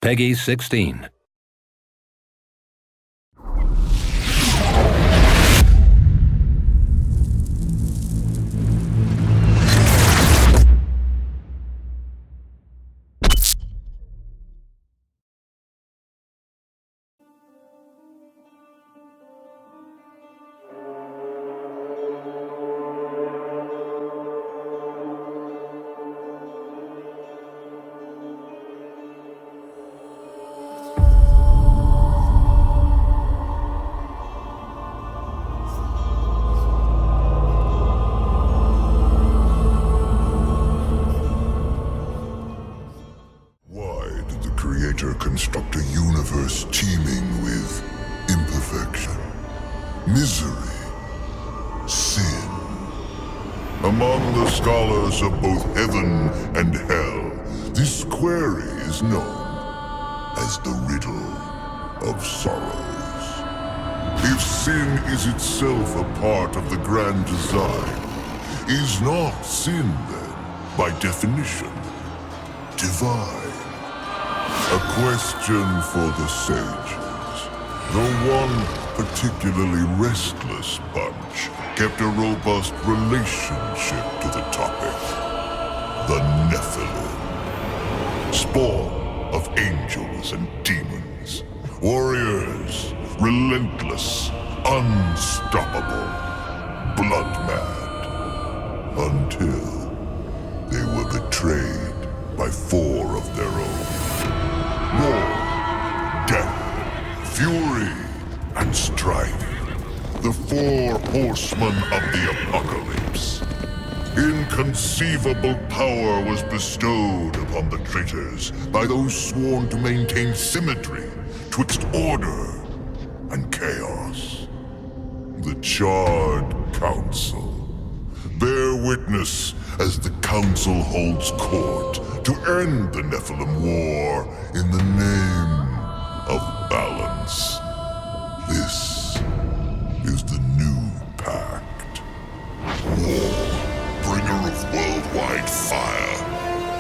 Peggy 16. Construct a universe teeming with imperfection, misery, sin. Among the scholars of both heaven and hell, this query is known as the riddle of sorrows. If sin is itself a part of the grand design, is not sin then, by definition, divine? A question for the sages. The one particularly restless bunch kept a robust relationship to the topic. The Nephilim. Spawn of angels and demons. Warriors, relentless, unstoppable, blood-mad. Until they were betrayed by 4 of their own. War, death, fury, and strife. The 4 horsemen of the apocalypse. Inconceivable power was bestowed upon the traitors by those sworn to maintain symmetry twixt order and chaos. The Charred Council. Bear witness as the Council holds court to end the Nephilim War in the name of balance. This is the new pact. War, bringer of worldwide fire.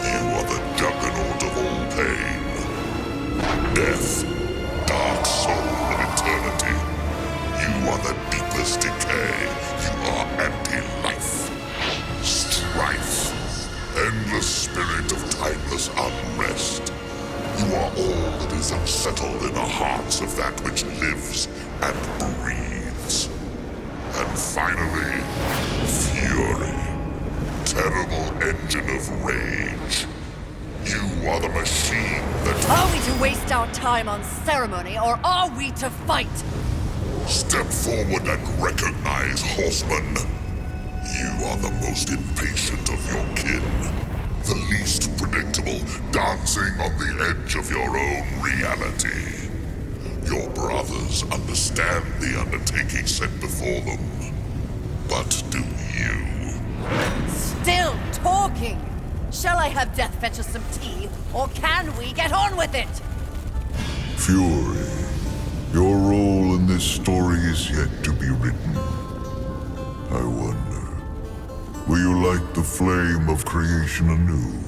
You are the juggernaut of all pain. Death, dark soul of eternity. You are the deepest decay. You are anti-life. Strife. Endless spirit of timeless unrest. You are all that is unsettled in the hearts of that which lives and breathes. And finally, fury. Terrible engine of rage. You are the machine that... Are we to waste our time on ceremony, or are we to fight? Step forward and recognize, horseman. You are the most impatient of your kin. The least predictable, dancing on the edge of your own reality. Your brothers understand the undertaking set before them. But do you? Still talking! Shall I have Death fetch us some tea, or can we get on with it? Fury, your role in this story is yet to be written. I wonder, will you light the flame of creation anew,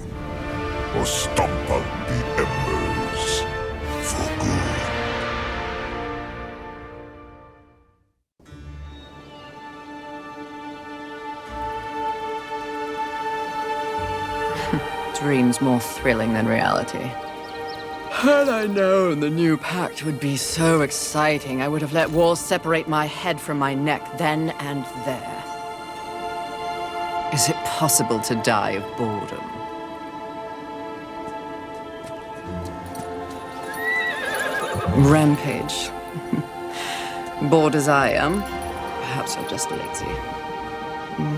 or stomp out the embers for good? Dreams more thrilling than reality. Had I known the new pact would be so exciting, I would have let walls separate my head from my neck then and there. Is it possible to die of boredom? Rampage. Bored as I am, perhaps I'm just lazy.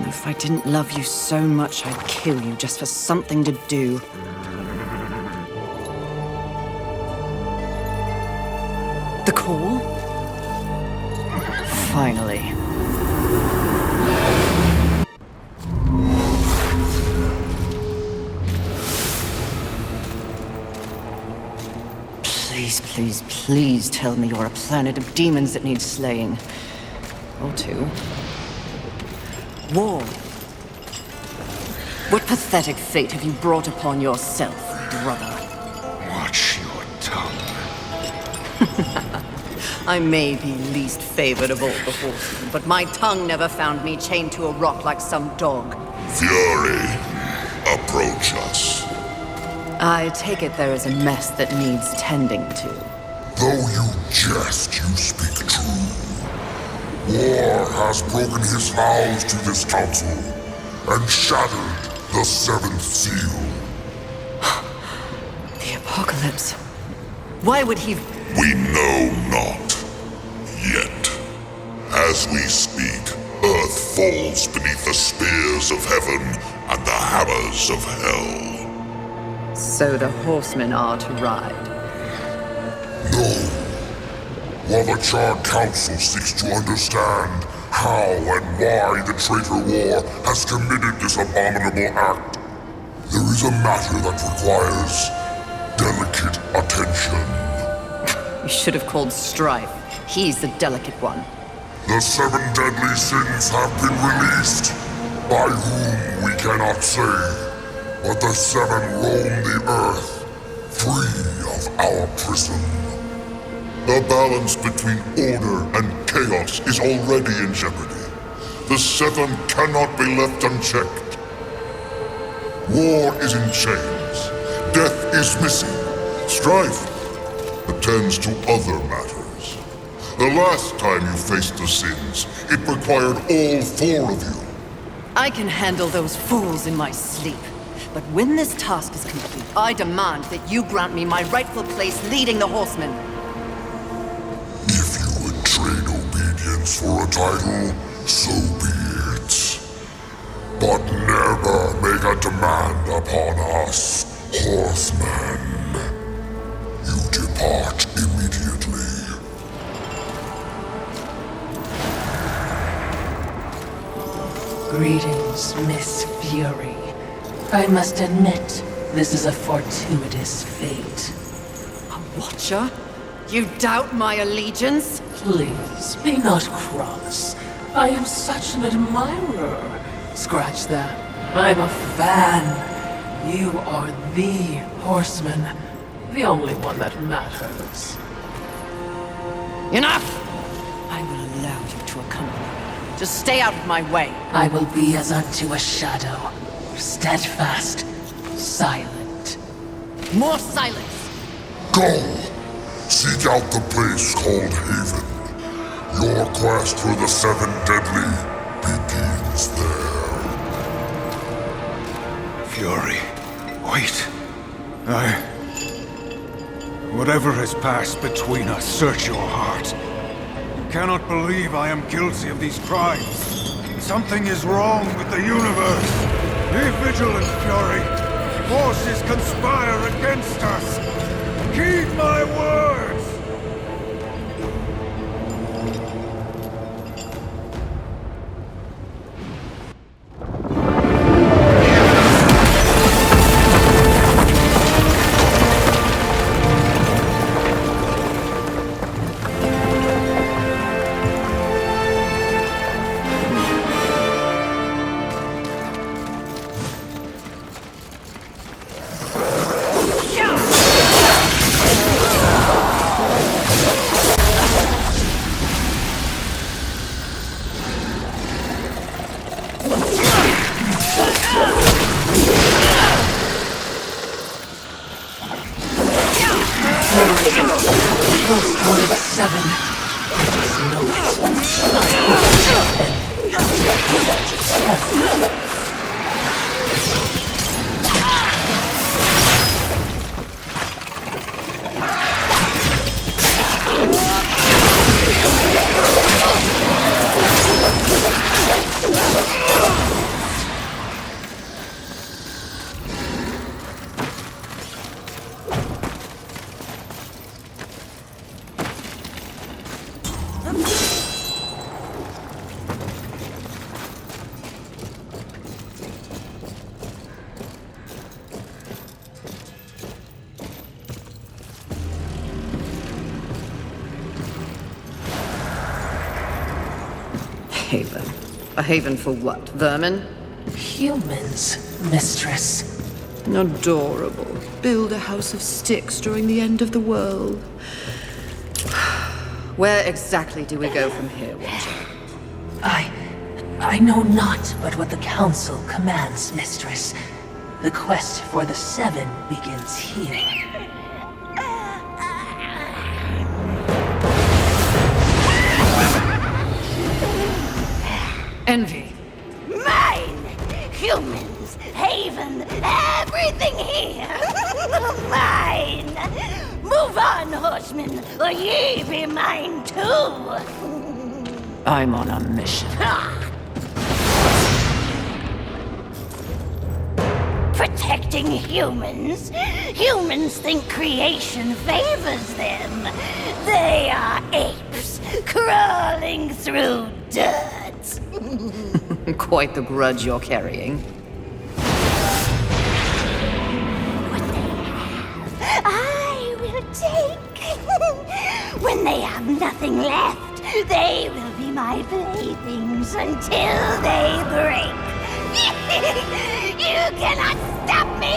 If I didn't love you so much, I'd kill you just for something to do. The call? Finally. Please, please, please tell me you're a planet of demons that needs slaying. Or 2. War. What pathetic fate have you brought upon yourself, brother? Watch your tongue. I may be least favored of all the horsemen, but my tongue never found me chained to a rock like some dog. Fury, approach us. I take it there is a mess that needs tending to. Though you jest, you speak true. War has broken his vows to this council and shattered the seventh seal. The apocalypse. Why would he... We know not. Yet. As we speak, Earth falls beneath the spears of heaven and the hammers of hell. So the horsemen are to ride. No. While the Charred Council seeks to understand how and why the traitor war has committed this abominable act, there is a matter that requires delicate attention. You should have called Strife. He's the delicate one. The 7 deadly sins have been released, by whom we cannot say, but the 7 roam the earth, free of our prison. The balance between order and chaos is already in jeopardy. The 7 cannot be left unchecked. War is in chains. Death is missing. Strife attends to other matters. The last time you faced the sins, it required all 4 of you. I can handle those fools in my sleep. But when this task is complete, I demand that you grant me my rightful place leading the horsemen. If you would trade obedience for a title, so be it. But never make a demand upon us, horsemen. You depart immediately. Greetings, Miss Fury. I must admit, this is a fortuitous fate. A watcher? You doubt my allegiance? Please, be not cross. I am such an admirer. Scratch that. I'm a fan. You are the horseman. The only one that matters. Enough! I will allow you to accompany me. Just stay out of my way. I will be as unto a shadow. Steadfast. Silent. More silence! Go! Seek out the place called Haven. Your quest for the 7 deadly begins there. Fury, wait. Whatever has passed between us, search your heart. You cannot believe I am guilty of these crimes. Something is wrong with the universe. Be vigilant, Fury. Forces conspire against us. Heed my words! Haven. A haven for what? Vermin? Humans, mistress. Adorable. Build a house of sticks during the end of the world. Where exactly do we go from here, Watcher? I know not but what the Council commands, Mistress. The quest for the Seven begins here. Envy. Mine! Humans, Haven, everything here! Mine! Move on, horsemen, or ye be mine too! I'm on a mission. Protecting humans? Humans think creation favors them. They are apes, crawling through dirt. Quite the grudge you're carrying. What they have, I will take. When they have nothing left, they will be my playthings until they break. You cannot stop me!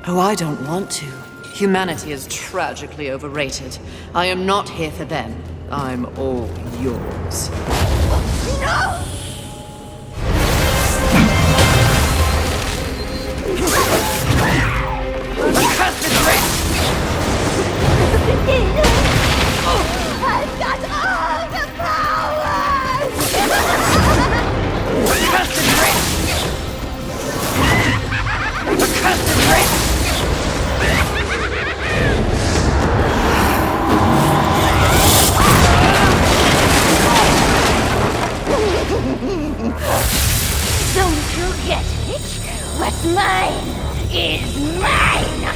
Oh, I don't want to. Humanity is tragically overrated. I am not here for them. I'm all yours. No! I've got all the powers! Don't you get it? What's mine is mine!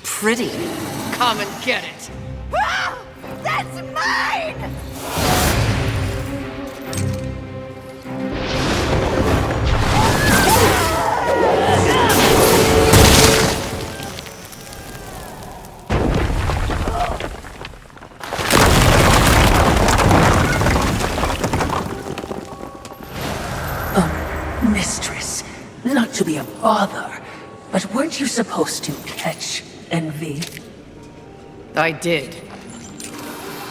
Pretty. Come and get it. Ah! That's mine! Mistress, not to be a bother, but weren't you supposed to catch Envy? I did.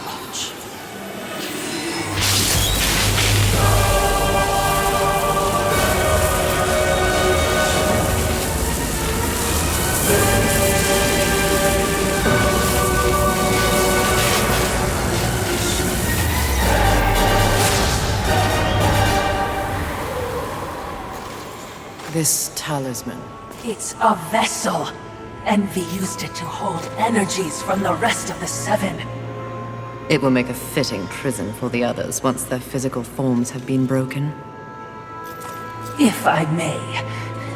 Watch. This talisman. It's a vessel. Envy used it to hold energies from the rest of the Seven. It will make a fitting prison for the others once their physical forms have been broken. If I may,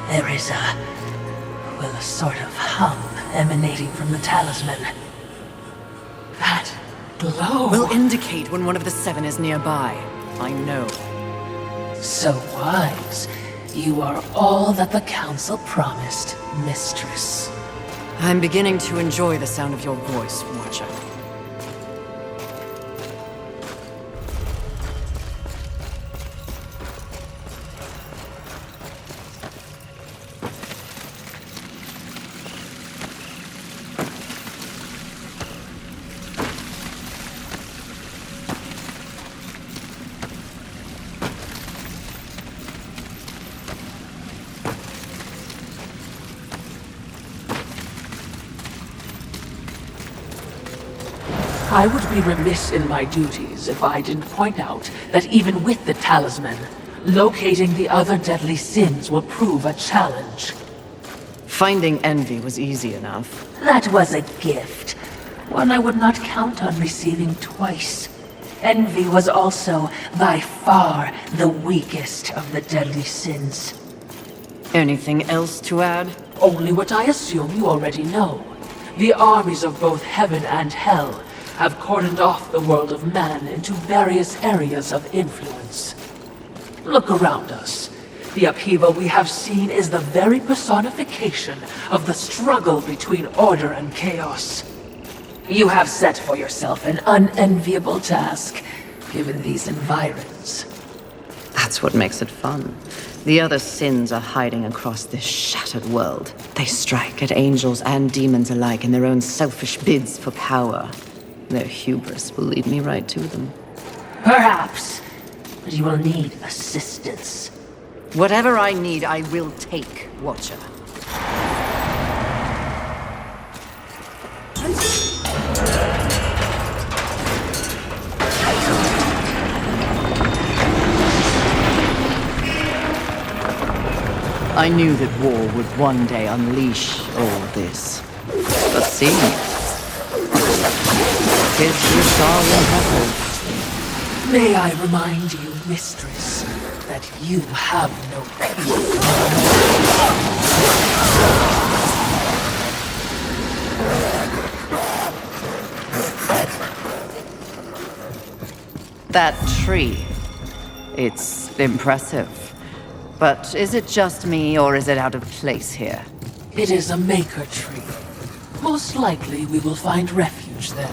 there is a sort of hum emanating from the talisman. That glow. Will indicate when one of the Seven is nearby. I know. So wise. You are all that the Council promised, Mistress. I'm beginning to enjoy the sound of your voice, Watcher. I would be remiss in my duties if I didn't point out that even with the talisman, locating the other deadly sins will prove a challenge. Finding envy was easy enough. That was a gift. One I would not count on receiving twice. Envy was also, by far, the weakest of the deadly sins. Anything else to add? Only what I assume you already know. The armies of both heaven and hell have cordoned off the world of man into various areas of influence. Look around us. The upheaval we have seen is the very personification of the struggle between order and chaos. You have set for yourself an unenviable task, given these environs. That's what makes it fun. The other sins are hiding across this shattered world. They strike at angels and demons alike in their own selfish bids for power. Their hubris will lead me right to them. Perhaps, but you will need assistance. Whatever I need, I will take, Watcher. I knew that war would one day unleash all this. But see, tis this all impressive. May I remind you, mistress, that you have no peace. That tree, it's impressive. But is it just me, or is it out of place here? It is a maker tree. Most likely we will find refuge there.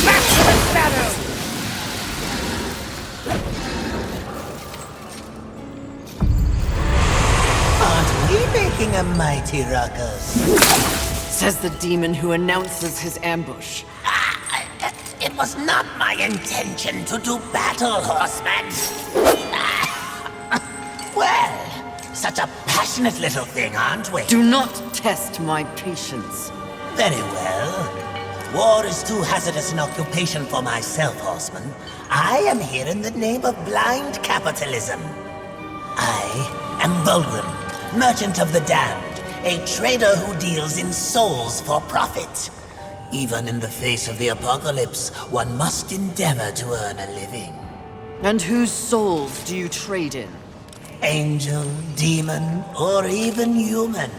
Back to the shadows! Making a mighty ruckus. Says the demon who announces his ambush. It was not my intention to do battle, horseman. Well, such a passionate little thing, aren't we? Do not test my patience. Very well. War is too hazardous an occupation for myself, horseman. I am here in the name of blind capitalism. I am Vulgrim, Merchant of the Damned, a trader who deals in souls for profit. Even in the face of the apocalypse, one must endeavor to earn a living. And whose souls do you trade in? Angel, demon, or even human.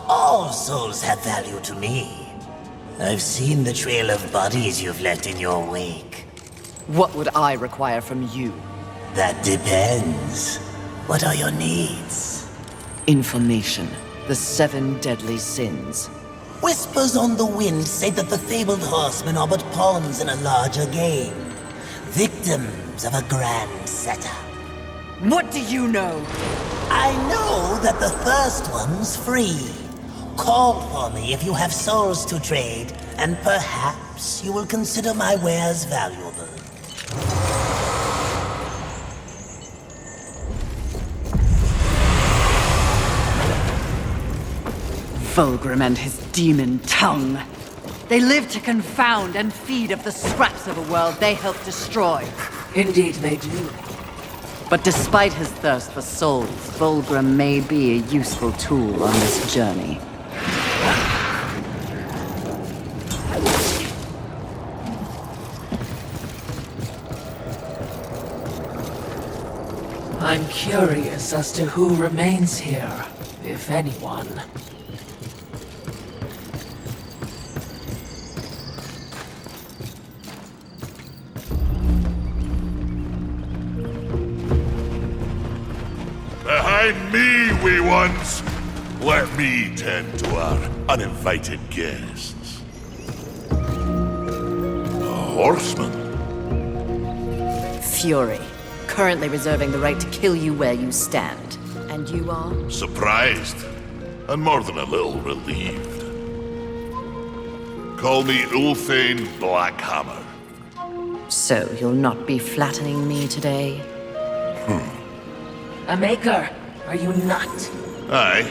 All souls have value to me. I've seen the trail of bodies you've left in your wake. What would I require from you? That depends. What are your needs? Information. The 7 deadly sins. Whispers on the wind say that the fabled horsemen are but pawns in a larger game. Victims of a grand setup. What do you know? I know that the first one's free. Call for me if you have souls to trade, and perhaps you will consider my wares valuable. Vulgrim and his demon tongue. They live to confound and feed of the scraps of a world they help destroy. Indeed they do. But despite his thirst for souls, Vulgrim may be a useful tool on this journey. I'm curious as to who remains here, if anyone. Behind me, wee ones! Let me tend to our uninvited guests. A horseman? Fury. Currently reserving the right to kill you where you stand. And you are? Surprised, and more than a little relieved. Call me Ulthane Blackhammer. So you'll not be flattening me today? A maker, are you not? Aye,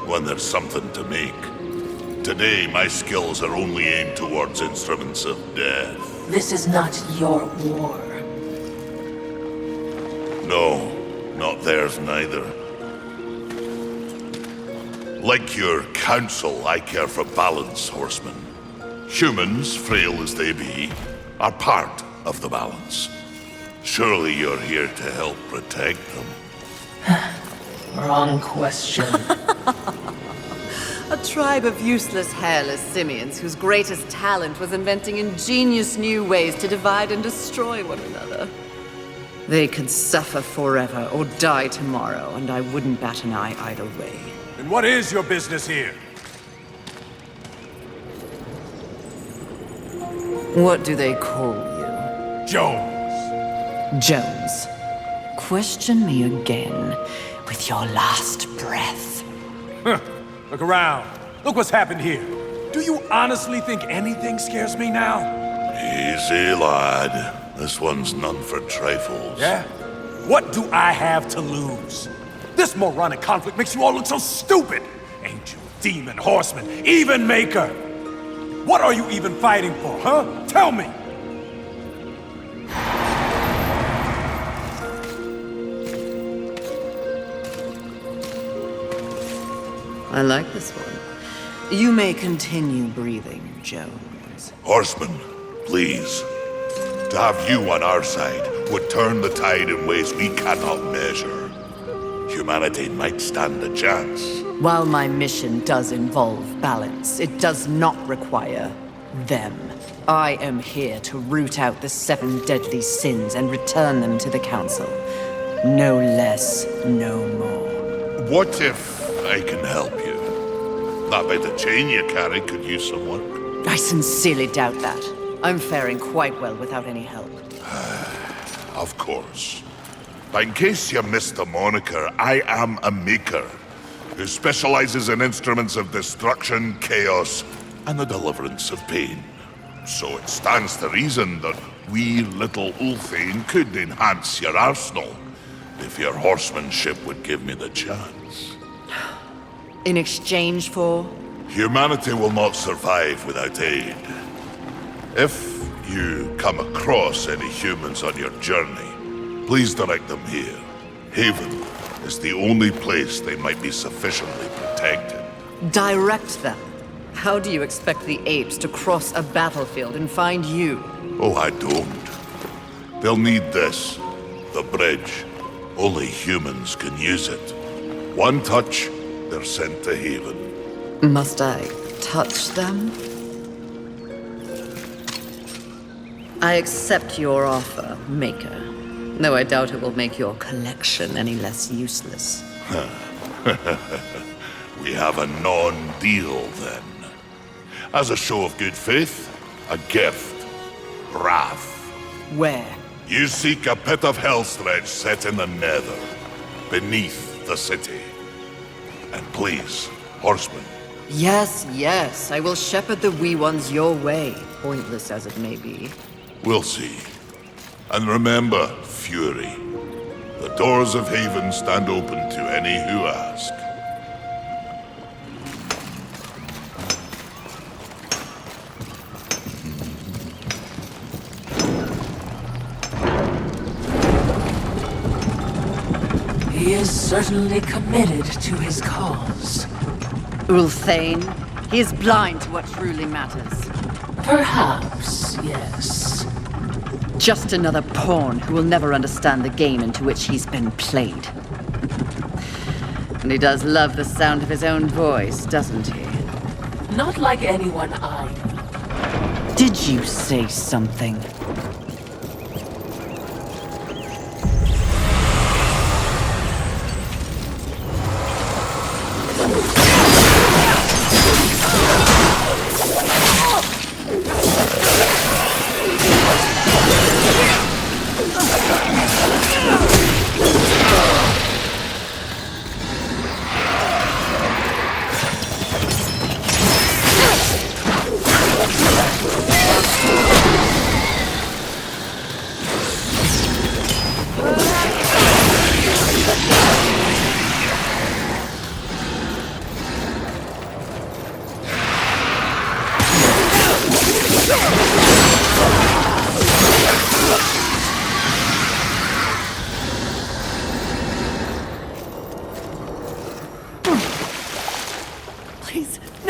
when there's something to make. Today, my skills are only aimed towards instruments of death. This is not your war. No, not theirs neither. Like your council, I care for balance, horsemen. Humans, frail as they be, are part of the balance. Surely you're here to help protect them. Wrong question. A tribe of useless, hairless simians whose greatest talent was inventing ingenious new ways to divide and destroy one another. They could suffer forever or die tomorrow, and I wouldn't bat an eye either way. And what is your business here? What do they call you? Jones. Jones. Question me again with your last breath. Look around. Look what's happened here. Do you honestly think anything scares me now? Easy, lad. This one's none for trifles. Yeah? What do I have to lose? This moronic conflict makes you all look so stupid! Angel, demon, horseman, even maker! What are you even fighting for, huh? Tell me! I like this one. You may continue breathing, Jones. Horsemen, please. To have you on our side would turn the tide in ways we cannot measure. Humanity might stand a chance. While my mission does involve balance, it does not require them. I am here to root out the 7 deadly sins and return them to the Council. No less, no more. What if I can help you? That bit of chain you carry could use some work. I sincerely doubt that. I'm faring quite well without any help. Of course. But in case you missed the moniker, I am a maker who specializes in instruments of destruction, chaos, and the deliverance of pain. So it stands to reason that wee little Ulthane could enhance your arsenal if your horsemanship would give me the chance. In exchange for? Humanity will not survive without aid. If you come across any humans on your journey, please direct them here. Haven is the only place they might be sufficiently protected. Direct them? How do you expect the apes to cross a battlefield and find you? Oh, I don't. They'll need this. The bridge. Only humans can use it. One touch, they're sent to Haven. Must I touch them? I accept your offer, Maker. Though I doubt it will make your collection any less useless. We have a non-deal, then. As a show of good faith, a gift. Wrath. Where? You seek a pit of hellstretch set in the nether, beneath the city. And please, horsemen. Yes, yes, I will shepherd the wee ones your way, pointless as it may be. We'll see. And remember, Fury. The doors of Haven stand open to any who ask. He is certainly committed to his cause. Ulthane, he is blind to what truly matters. Perhaps, yes. Just another pawn who will never understand the game into which he's been played. And he does love the sound of his own voice, doesn't he? Not like anyone I know. Did you say something?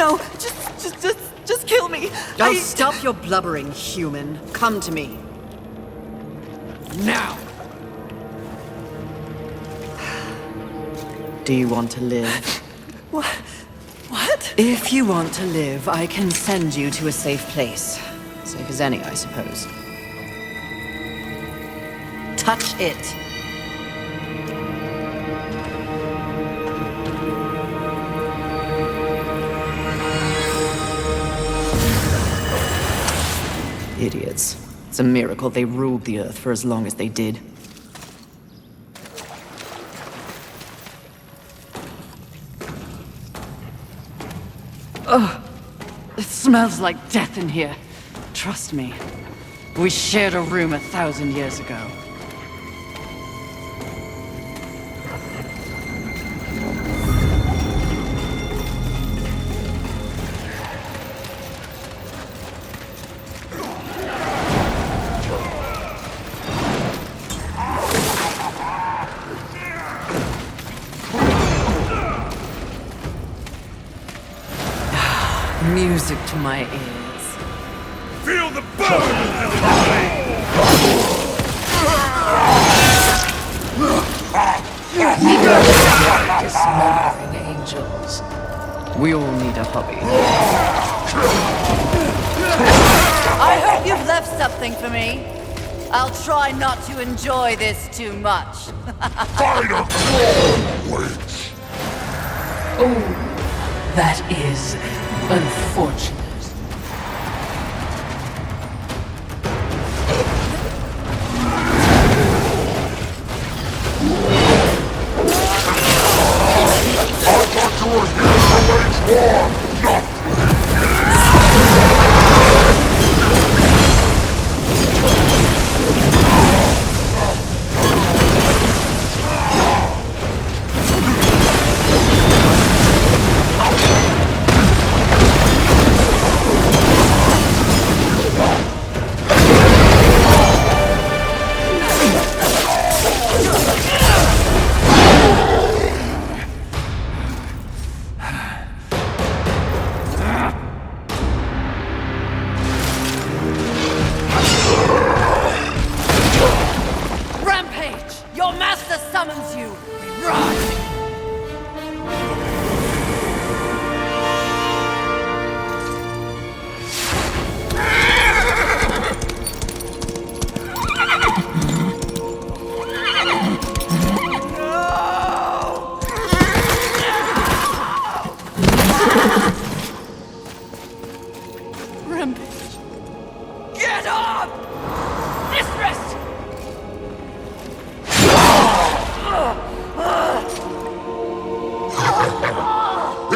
No, just kill me. Oh, stop your blubbering, human. Come to me. Now. Do you want to live? What? If you want to live, I can send you to a safe place. Safe as any, I suppose. Touch it. Idiots. It's a miracle they ruled the Earth for as long as they did. Ugh. It smells like death in here. Trust me. We shared a room 1,000 years ago. Music to my ears. Feel the burn! Dismembering angels. We all need a hobby. I hope you've left something for me. I'll try not to enjoy this too much. Fighter clone waits. Oh, that is unfortunate. I thought you were here to wage war, not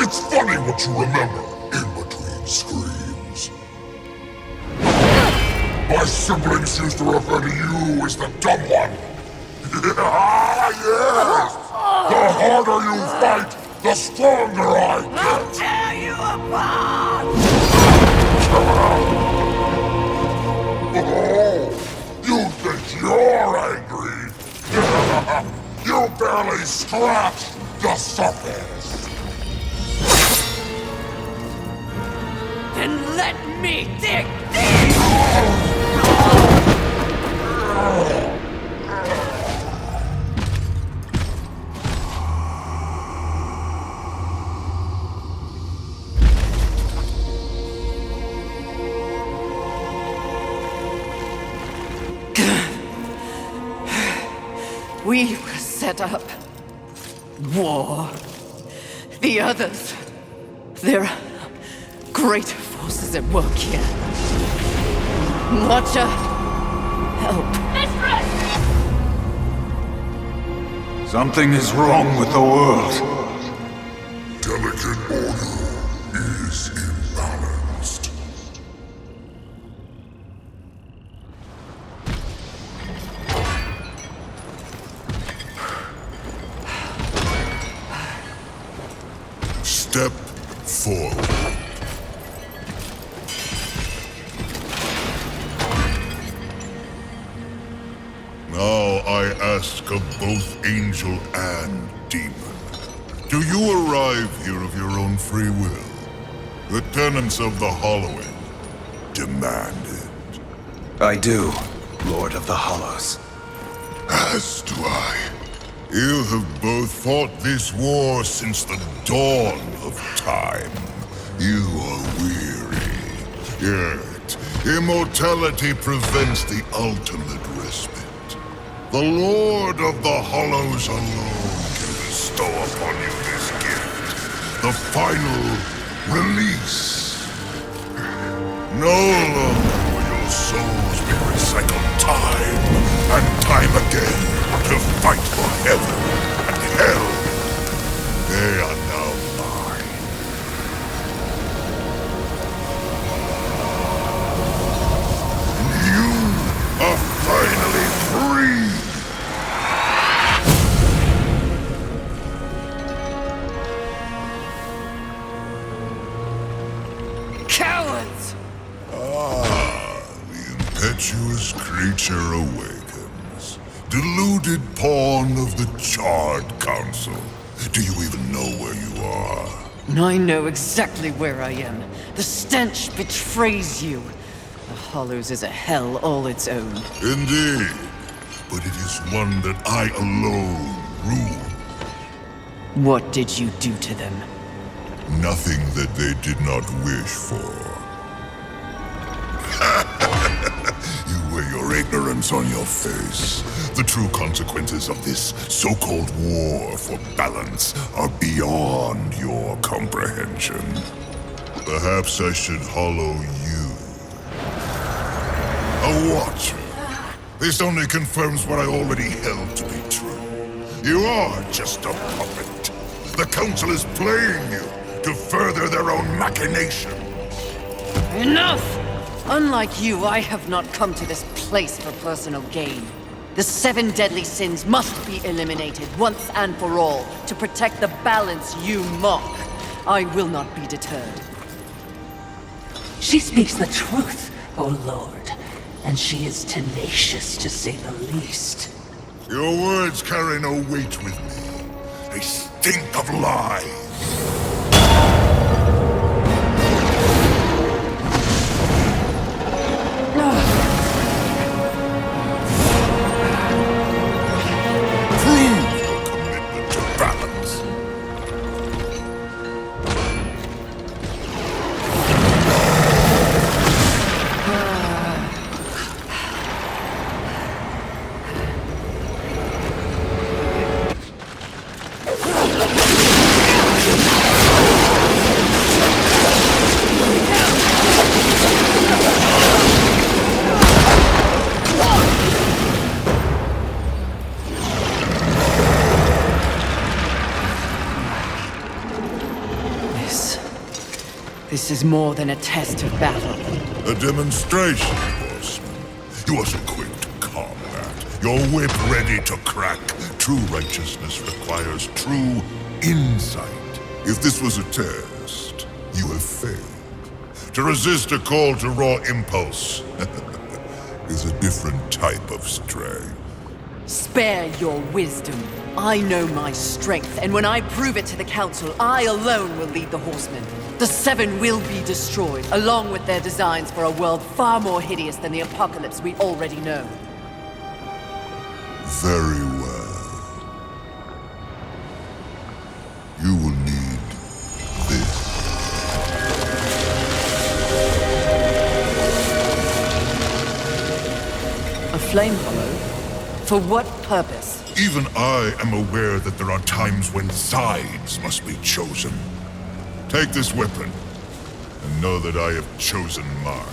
It's funny what you remember in between screams. My siblings used to refer to you as the dumb one. Yes! The harder you fight, the stronger I get. I'll tear you apart! Oh, you think you're angry? You barely scratched the surface. Then let me dig deep! We were set up. War. The others. There are greater forces at work here. Watcher, help. Something is wrong with the world. Delicate order is imbalanced. Step forward. Now I ask of both angel and demon. Do you arrive here of your own free will? The tenants of the Hollowing demand it. I do, Lord of the Hollows. As do I. You have both fought this war since the dawn of time. You are weary, yet immortality prevents the ultimate respite. The Lord of the Hollows alone can bestow upon you this gift, the final release. No longer will your souls be recycled time and time again to fight for heaven and hell. They are now mine. And you are finally free. Cowards! The impetuous creature awakens. Deluded pawn of the Charred Council. Do you even know where you are? I know exactly where I am. The stench betrays you. The Hollows is a hell all its own. Indeed. But it is one that I alone rule. What did you do to them? Nothing that they did not wish for. You wear your ignorance on your face. The true consequences of this so-called war for balance are beyond your comprehension. Perhaps I should hollow you. A watcher. This only confirms what I already held to be true. You are just a puppet. The Council is playing you to further their own machination. Enough! Unlike you, I have not come to this place for personal gain. The 7 deadly sins must be eliminated once and for all to protect the balance you mock. I will not be deterred. She speaks the truth, O Lord, and she is tenacious to say the least. Your words carry no weight with me. They stink of lies. Prove your commitment to balance. This is more than a test of battle. A demonstration, horseman. You wasn't quick to combat. Your whip ready to crack. True righteousness requires true insight. If this was a test, you have failed. To resist a call to raw impulse is a different type of strength. Spare your wisdom. I know my strength, and when I prove it to the Council, I alone will lead the Horsemen. The 7 will be destroyed, along with their designs for a world far more hideous than the apocalypse we already know. Very well. You will need this. A flame hollow? For what purpose? Even I am aware that there are times when sides must be chosen. Take this weapon, and know that I have chosen mine.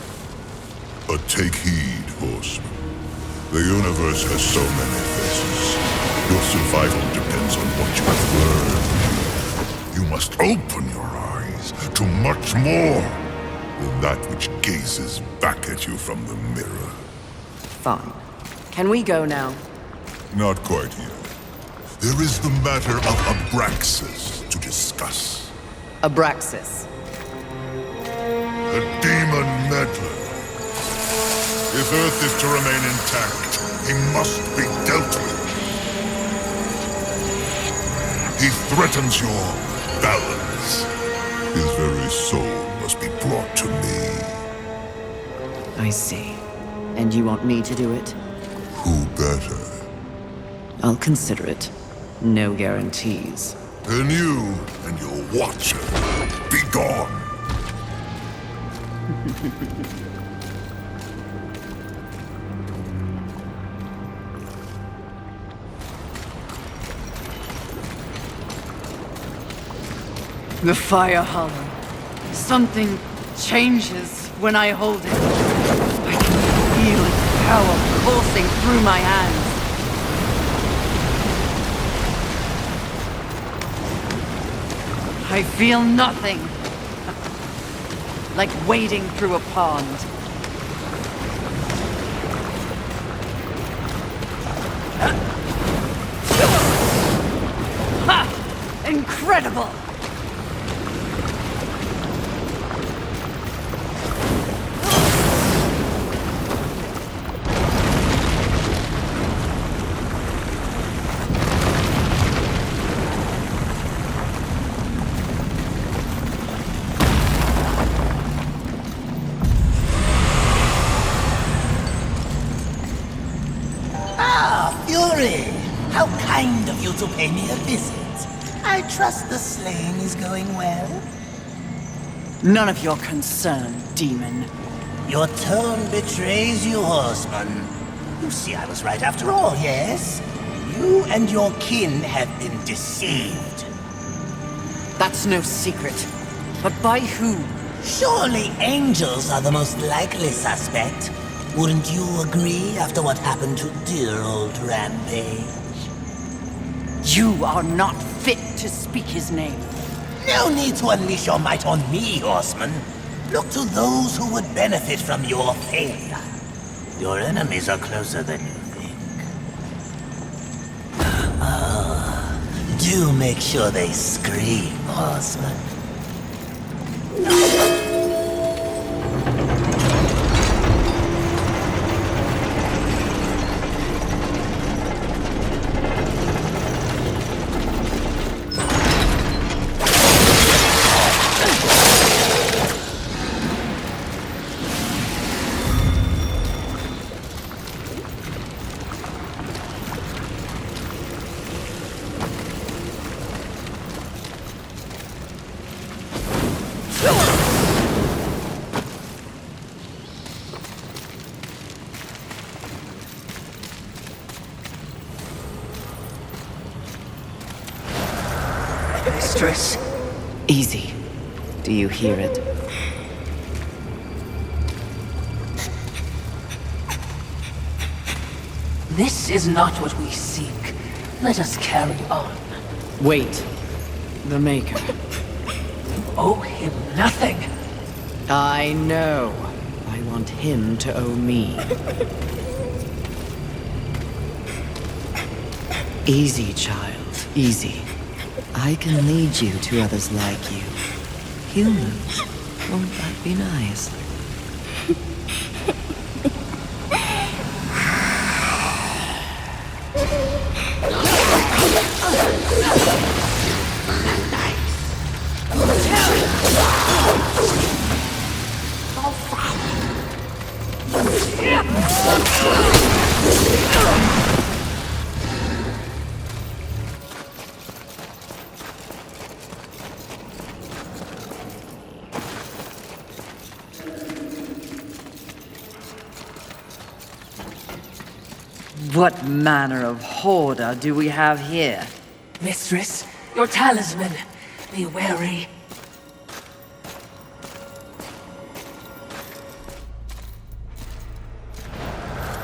But take heed, horseman. The universe has so many faces. Your survival depends on what you have learned. You must open your eyes to much more than that which gazes back at you from the mirror. Fine. Can we go now? Not quite yet. There is the matter of Abraxas to discuss. Abraxas. The demon meddler. If Earth is to remain intact, he must be dealt with. He threatens your balance. His very soul must be brought to me. I see. And you want me to do it? Who better? I'll consider it. No guarantees. Then you and your watcher, be gone! The fire hollow. Something changes when I hold it. I can feel its power coursing through my hands. I feel nothing. Like wading through a pond. Ha! Incredible! How kind of you to pay me a visit. I trust the slaying is going well. None of your concern, demon. Your tone betrays you, horseman. You see, I was right after all, yes? You and your kin have been deceived. That's no secret. But by who? Surely angels are the most likely suspect. Wouldn't you agree after what happened to dear old Rampage? You are not fit to speak his name. No need to unleash your might on me, horseman. Look to those who would benefit from your failure. Your enemies are closer than you think. Do make sure they scream, horseman. Mistress. Easy. Do you hear it? This is not what we seek. Let us carry on. Wait. The Maker. Owe him nothing. I know. I want him to owe me. Easy, child. Easy. I can lead you to others like you. Humans. Won't that be nice? What manner of hoarder do we have here? Mistress, your talisman. Be wary.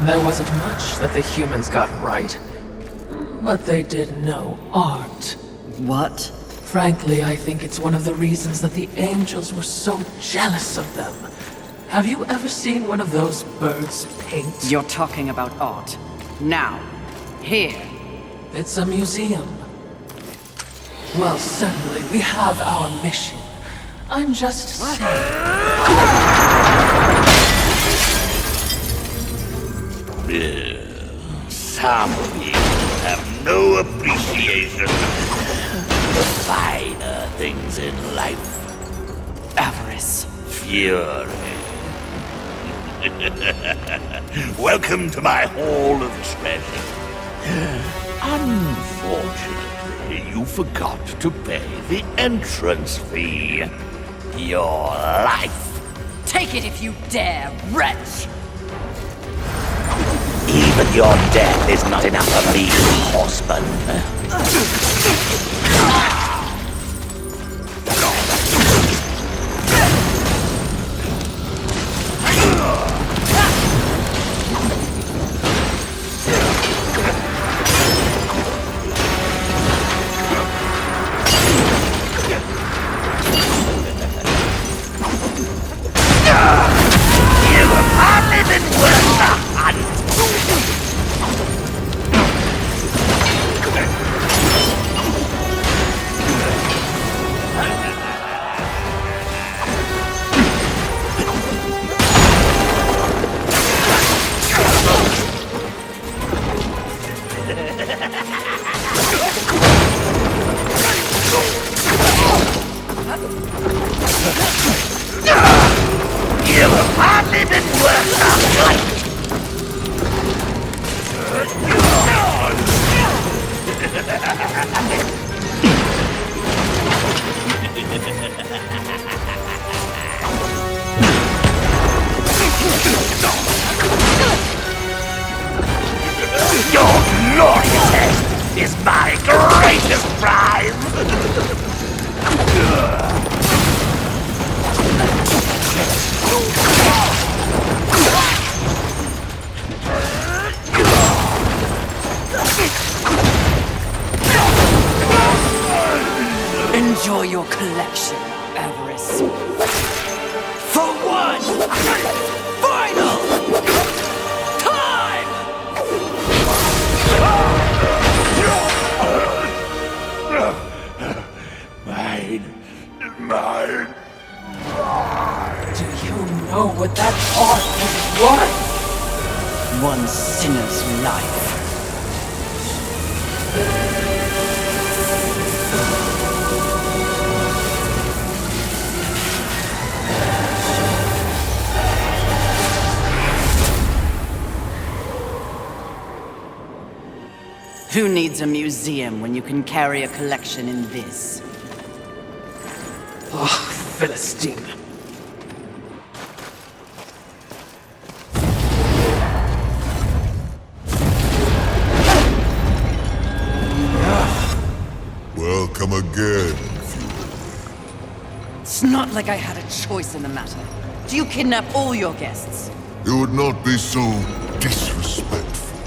There wasn't much that the humans got right. But they did know art. What? Frankly, I think it's one of the reasons that the angels were so jealous of them. Have you ever seen one of those birds paint? You're talking about art. Now. Here. It's a museum. Well, certainly, we have our mission. I'm just saying. Some people have no appreciation for the finer things in life. Avarice. fury. Welcome to my hall of treasure. Unfortunately, you forgot to pay the entrance fee. Your life. Take it if you dare, wretch! Even your death is not enough for me, horseman. Your gloriousness is my greatest pride! Enjoy your collection, Avarice. For one final time! Mine. Do you know what that heart is worth? One sinner's life. Who needs a museum when you can carry a collection in this? Oh, Philistine. Welcome again, It's not like I had a choice in the matter. Do you kidnap all your guests? You would not be so disrespectful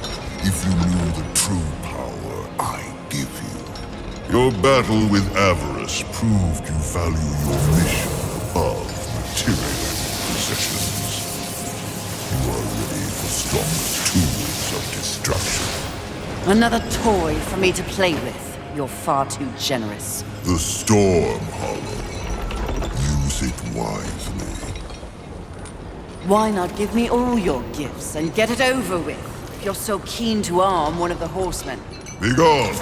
if you knew the true power I give you. Your battle with avarice proved you value your mission above material possessions. You are ready for stronger tools of destruction. Another toy for me to play with. You're far too generous. The Storm Hollow. Use it wisely. Why not give me all your gifts and get it over with, if you're so keen to arm one of the horsemen? Be gone!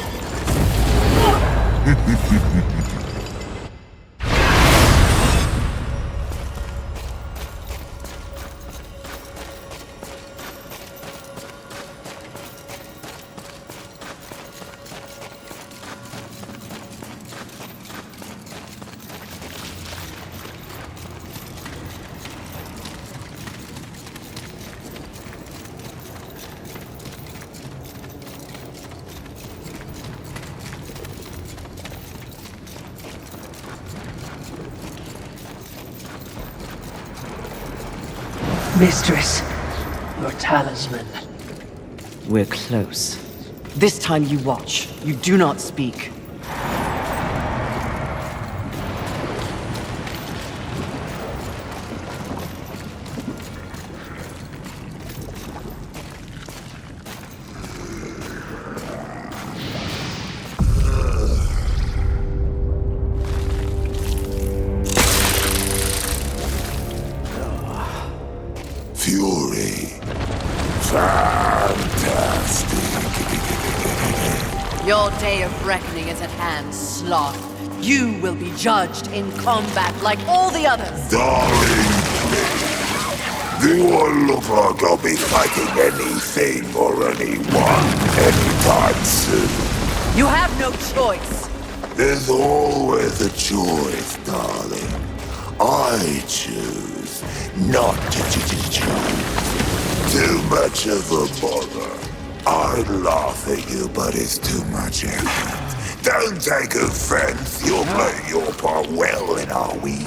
Mistress, your talisman. We're close. This time you watch. You do not speak. Fury. Fantastic. Your day of reckoning is at hand, sloth. You will be judged in combat like all the others. Darling, do I look like I'll be fighting anything or anyone anytime soon? You have no choice. There's always a choice, darling. I choose not to choose. Too much of a bother. I'd laugh at you, but it's too much effort. Don't take offense. You're playing your part well in our wee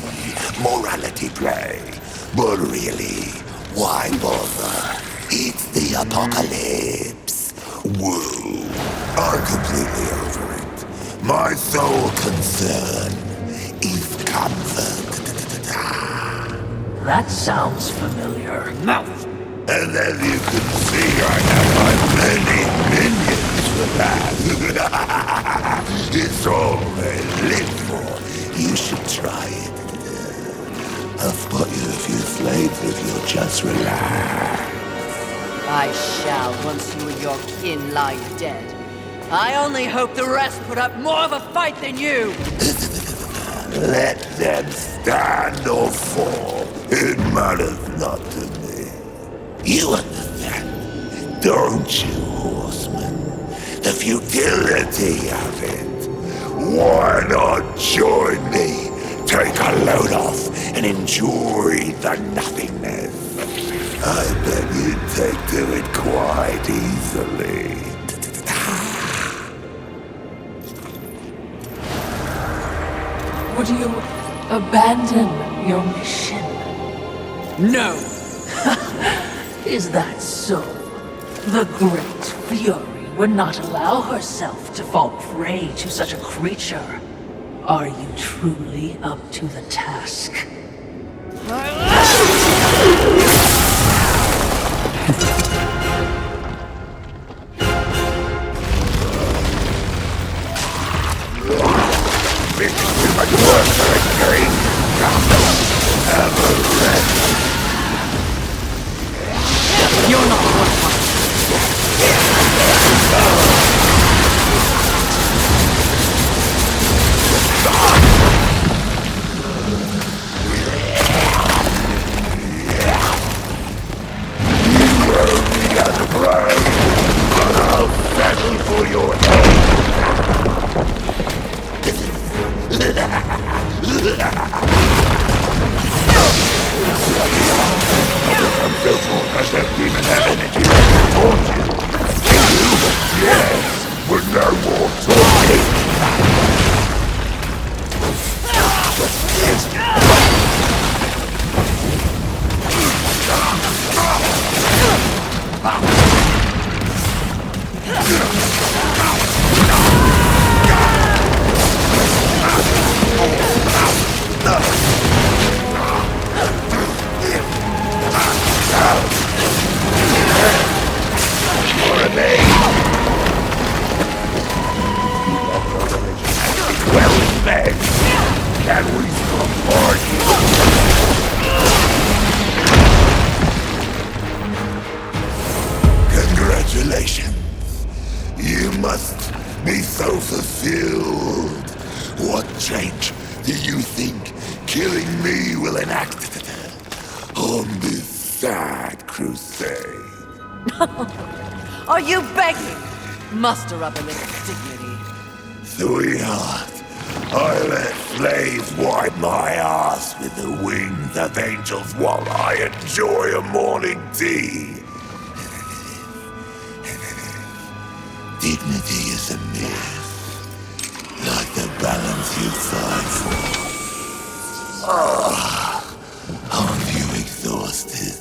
morality play. But really, why bother? It's the apocalypse. Woo. I'm completely over it. My sole concern is comfort. That sounds familiar. No. And as you can see, I have my many minions for that. It's all they live for. You should try it. I'll spot you a few slaves if you'll just relax. I shall once you and your kin lie dead. I only hope the rest put up more of a fight than you! Let them stand or fall. It matters not to me. You understand, don't you, horseman? The futility of it. Why not join me? Take a load off and enjoy the nothingness. I bet you'd take to it quite easily. Would you abandon your mission? No! Is that so? The Great Fury would not allow herself to fall prey to such a creature. Are you truly up to the task? You're not one of us. Congratulations. You must be so fulfilled. What change do you think killing me will enact on this sad crusade? Are you begging? Muster up a little dignity. Sweetheart, I let slaves wipe my ass with the wings of angels while I enjoy a morning tea. Dignity is a myth, like the balance you fight for. Aren't you exhausted?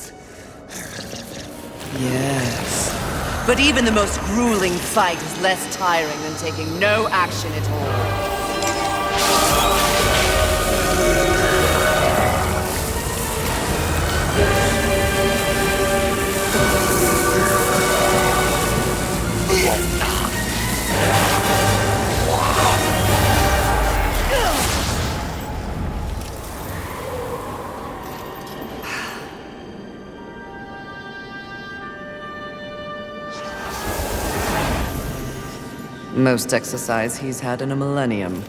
Yes. But even the most grueling fight is less tiring than taking no action at all. Most exercise he's had in a millennium.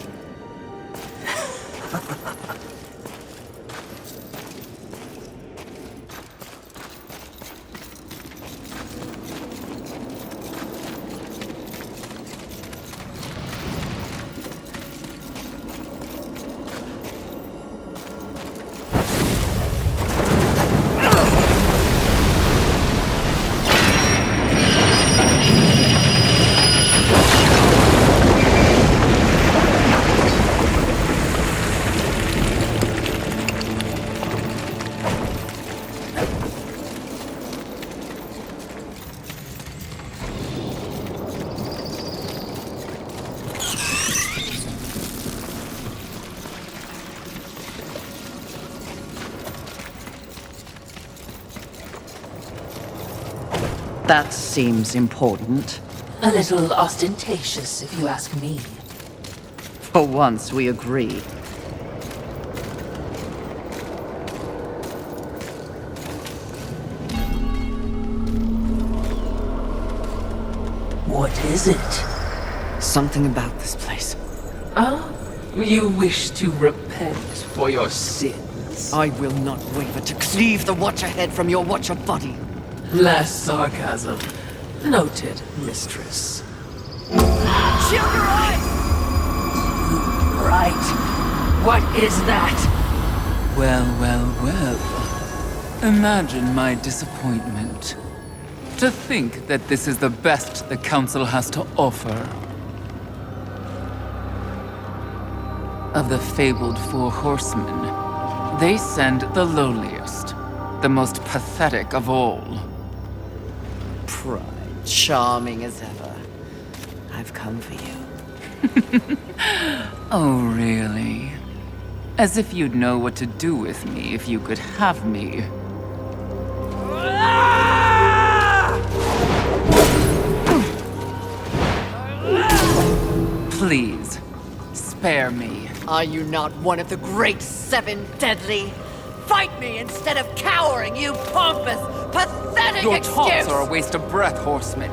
That seems important. A little ostentatious, if you ask me. For once, we agree. What is it? Something about this place. Ah, you wish to repent for your sins. I will not waver to cleave the Watcher head from your Watcher body. Less sarcasm. Noted, mistress. Shield your eyes! Right. What is that? Well, well, well. Imagine my disappointment. To think that this is the best the Council has to offer. Of the fabled Four Horsemen, they send the lowliest, the most pathetic of all. Pride, charming as ever. I've come for you. Oh, really? As if you'd know what to do with me if you could have me. Please, spare me. Are you not one of the great seven deadly? Fight me instead of cowering, you pompous, pathetic Your excuse! taunts are a waste of breath, horseman.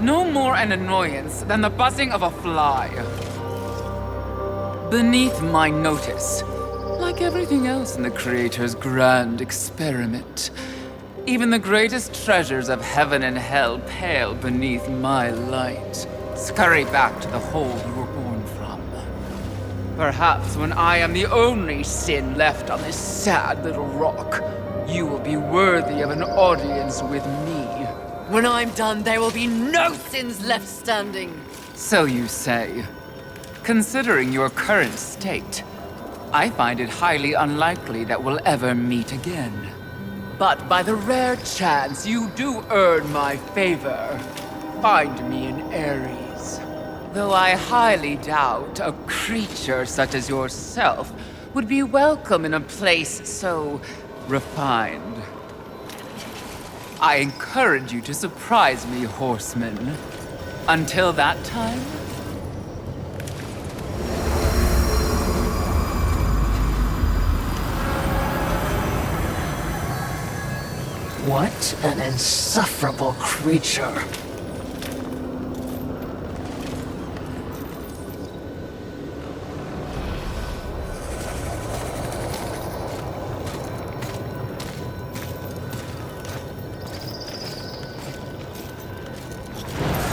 No more an annoyance than the buzzing of a fly. Beneath my notice, like everything else in the Creator's grand experiment, even the greatest treasures of heaven and hell pale beneath my light. Scurry back to the hole you were born from. Perhaps when I am the only sin left on this sad little rock, you will be worthy of an audience with me. When I'm done, there will be no sins left standing. So you say. Considering your current state, I find it highly unlikely that we'll ever meet again. But by the rare chance you do earn my favor, find me in Ares. Though I highly doubt a creature such as yourself would be welcome in a place so refined. I encourage you to surprise me, horseman. Until that time, What an insufferable creature.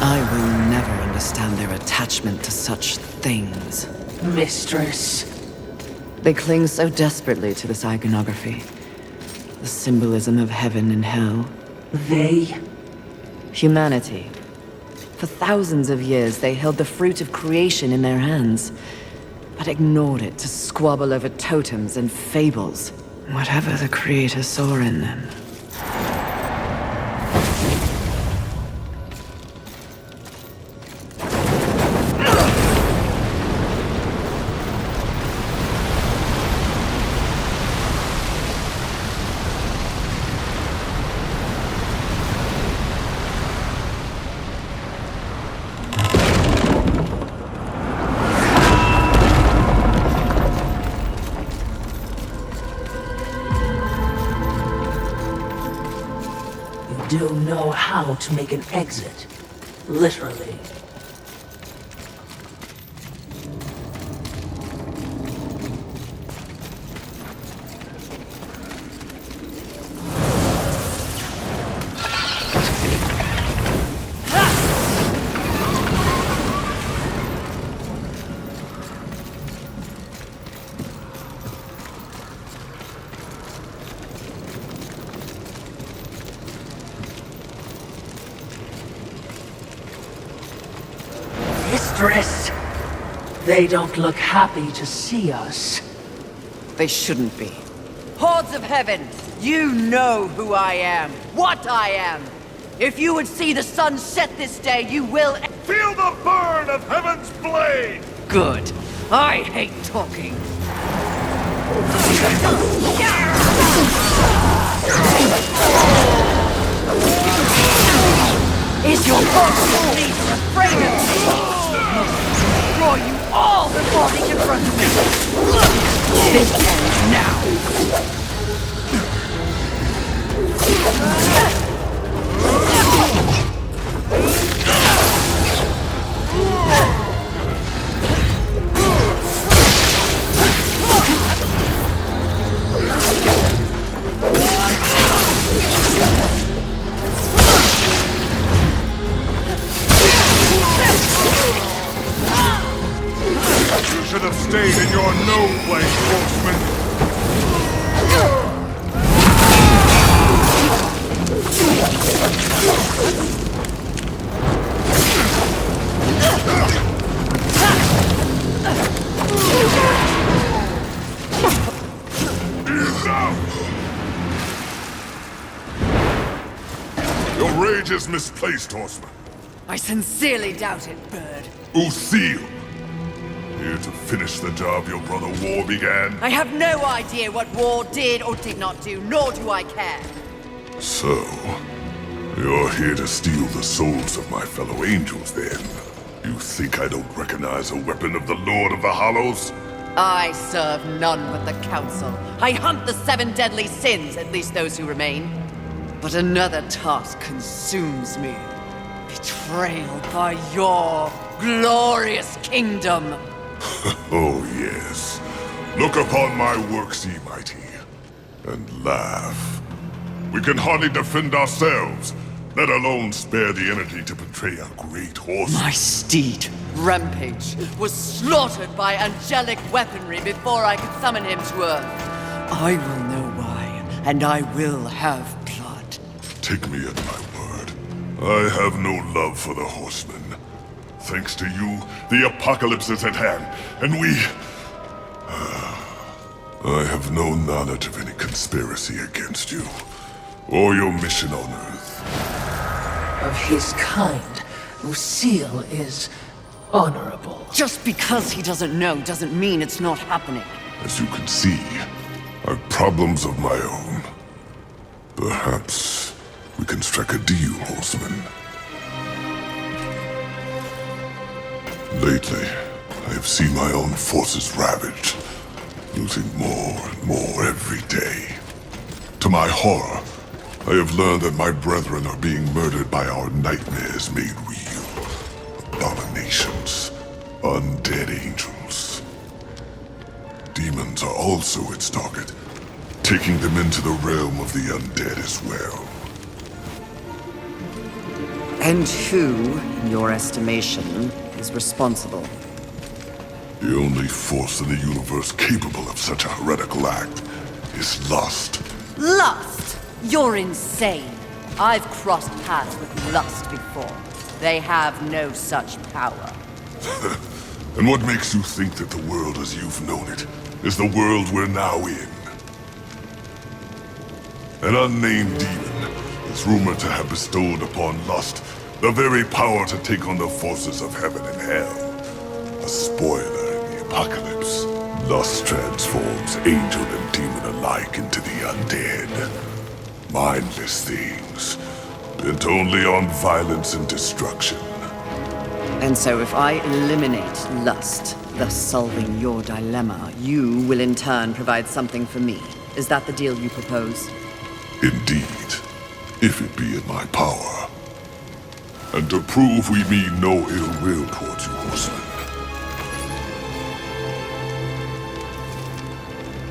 I will never understand their attachment to such things. Mistress. They cling so desperately to this iconography. The symbolism of heaven and hell. They? Humanity. For thousands of years, they held the fruit of creation in their hands, but ignored it to squabble over totems and fables. Whatever the Creator saw in them. Do know how to make an exit. Literally. Mistress! They don't look happy to see us. They shouldn't be. Hordes of heaven, you know who I am, what I am. If you would see the sun set this day, you will... Feel the burn of heaven's blade! Good. I hate talking. Is your boss leader afraid of me? Destroy you all before he confronts me! This ends now! You should have stayed in your no place, horseman. Your rage is misplaced, horseman. I sincerely doubt it, bird. Lucille! Here to finish the job your brother War began? I have no idea what War did or did not do, nor do I care. So, you're here to steal the souls of my fellow angels, then? You think I don't recognize a weapon of the Lord of the Hollows? I serve none but the Council. I hunt the 7 deadly sins, at least those who remain. But another task consumes me. Betrayal by your glorious kingdom. Oh, yes. Look upon my works, ye mighty, and laugh. We can hardly defend ourselves, let alone spare the energy to betray a great horse. My steed, Rampage, was slaughtered by angelic weaponry before I could summon him to Earth. I will know why, and I will have blood. Take me at my word. I have no love for the horsemen. Thanks to you, the apocalypse is at hand, and we... I have no knowledge of any conspiracy against you, or your mission on Earth. Of his kind, Lucille is honorable. Just because he doesn't know doesn't mean it's not happening. As you can see, I've problems of my own. Perhaps we can strike a deal, horseman. Lately, I have seen my own forces ravaged, losing more and more every day. To my horror, I have learned that my brethren are being murdered by our nightmares made real. Abominations, undead angels. Demons are also its target, taking them into the realm of the undead as well. And who, in your estimation, is responsible? The only force in the universe capable of such a heretical act is lust. Lust? You're insane. I've crossed paths with lust before. They have no such power. And what makes you think that the world as you've known it is the world we're now in? An unnamed demon is rumored to have bestowed upon lust the very power to take on the forces of heaven and hell. A spoiler in the apocalypse. Lust transforms angel and demon alike into the undead. Mindless things, bent only on violence and destruction. And so if I eliminate lust, thus solving your dilemma, you will in turn provide something for me. Is that the deal you propose? Indeed, if it be in my power. And to prove we mean no ill will towards you, horsemen.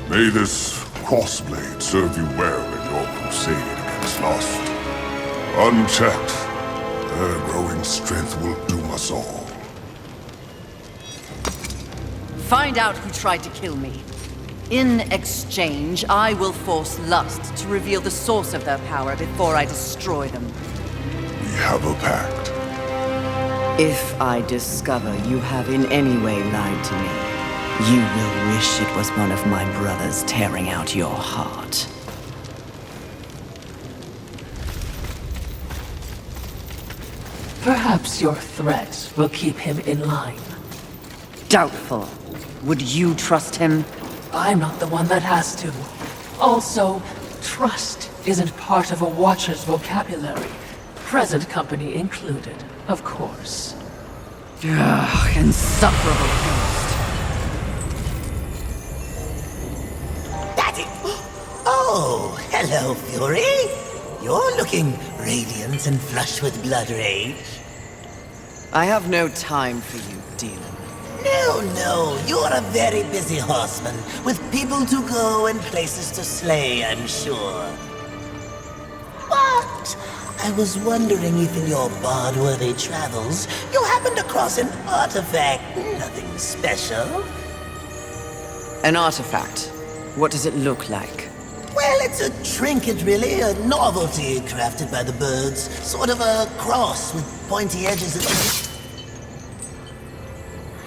May this crossblade serve you well in your crusade against lust. Unchecked, their growing strength will doom us all. Find out who tried to kill me. In exchange, I will force lust to reveal the source of their power before I destroy them. We have a pact. If I discover you have in any way lied to me, you will wish it was one of my brothers tearing out your heart. Perhaps your threats will keep him in line. Doubtful. Would you trust him? I'm not the one that has to. Also, trust isn't part of a Watcher's vocabulary. present company included, of course. Ugh, insufferable ghost. That's it! Oh, hello, Fury. You're looking radiant and flush with blood rage. I have no time for you, demon. No, you're a very busy horseman, with people to go and places to slay, I'm sure. But I was wondering if in your bard-worthy travels, you happened across an artifact, nothing special. An artifact? What does it look like? Well, it's a trinket, really, a novelty crafted by the birds. Sort of a cross with pointy edges and...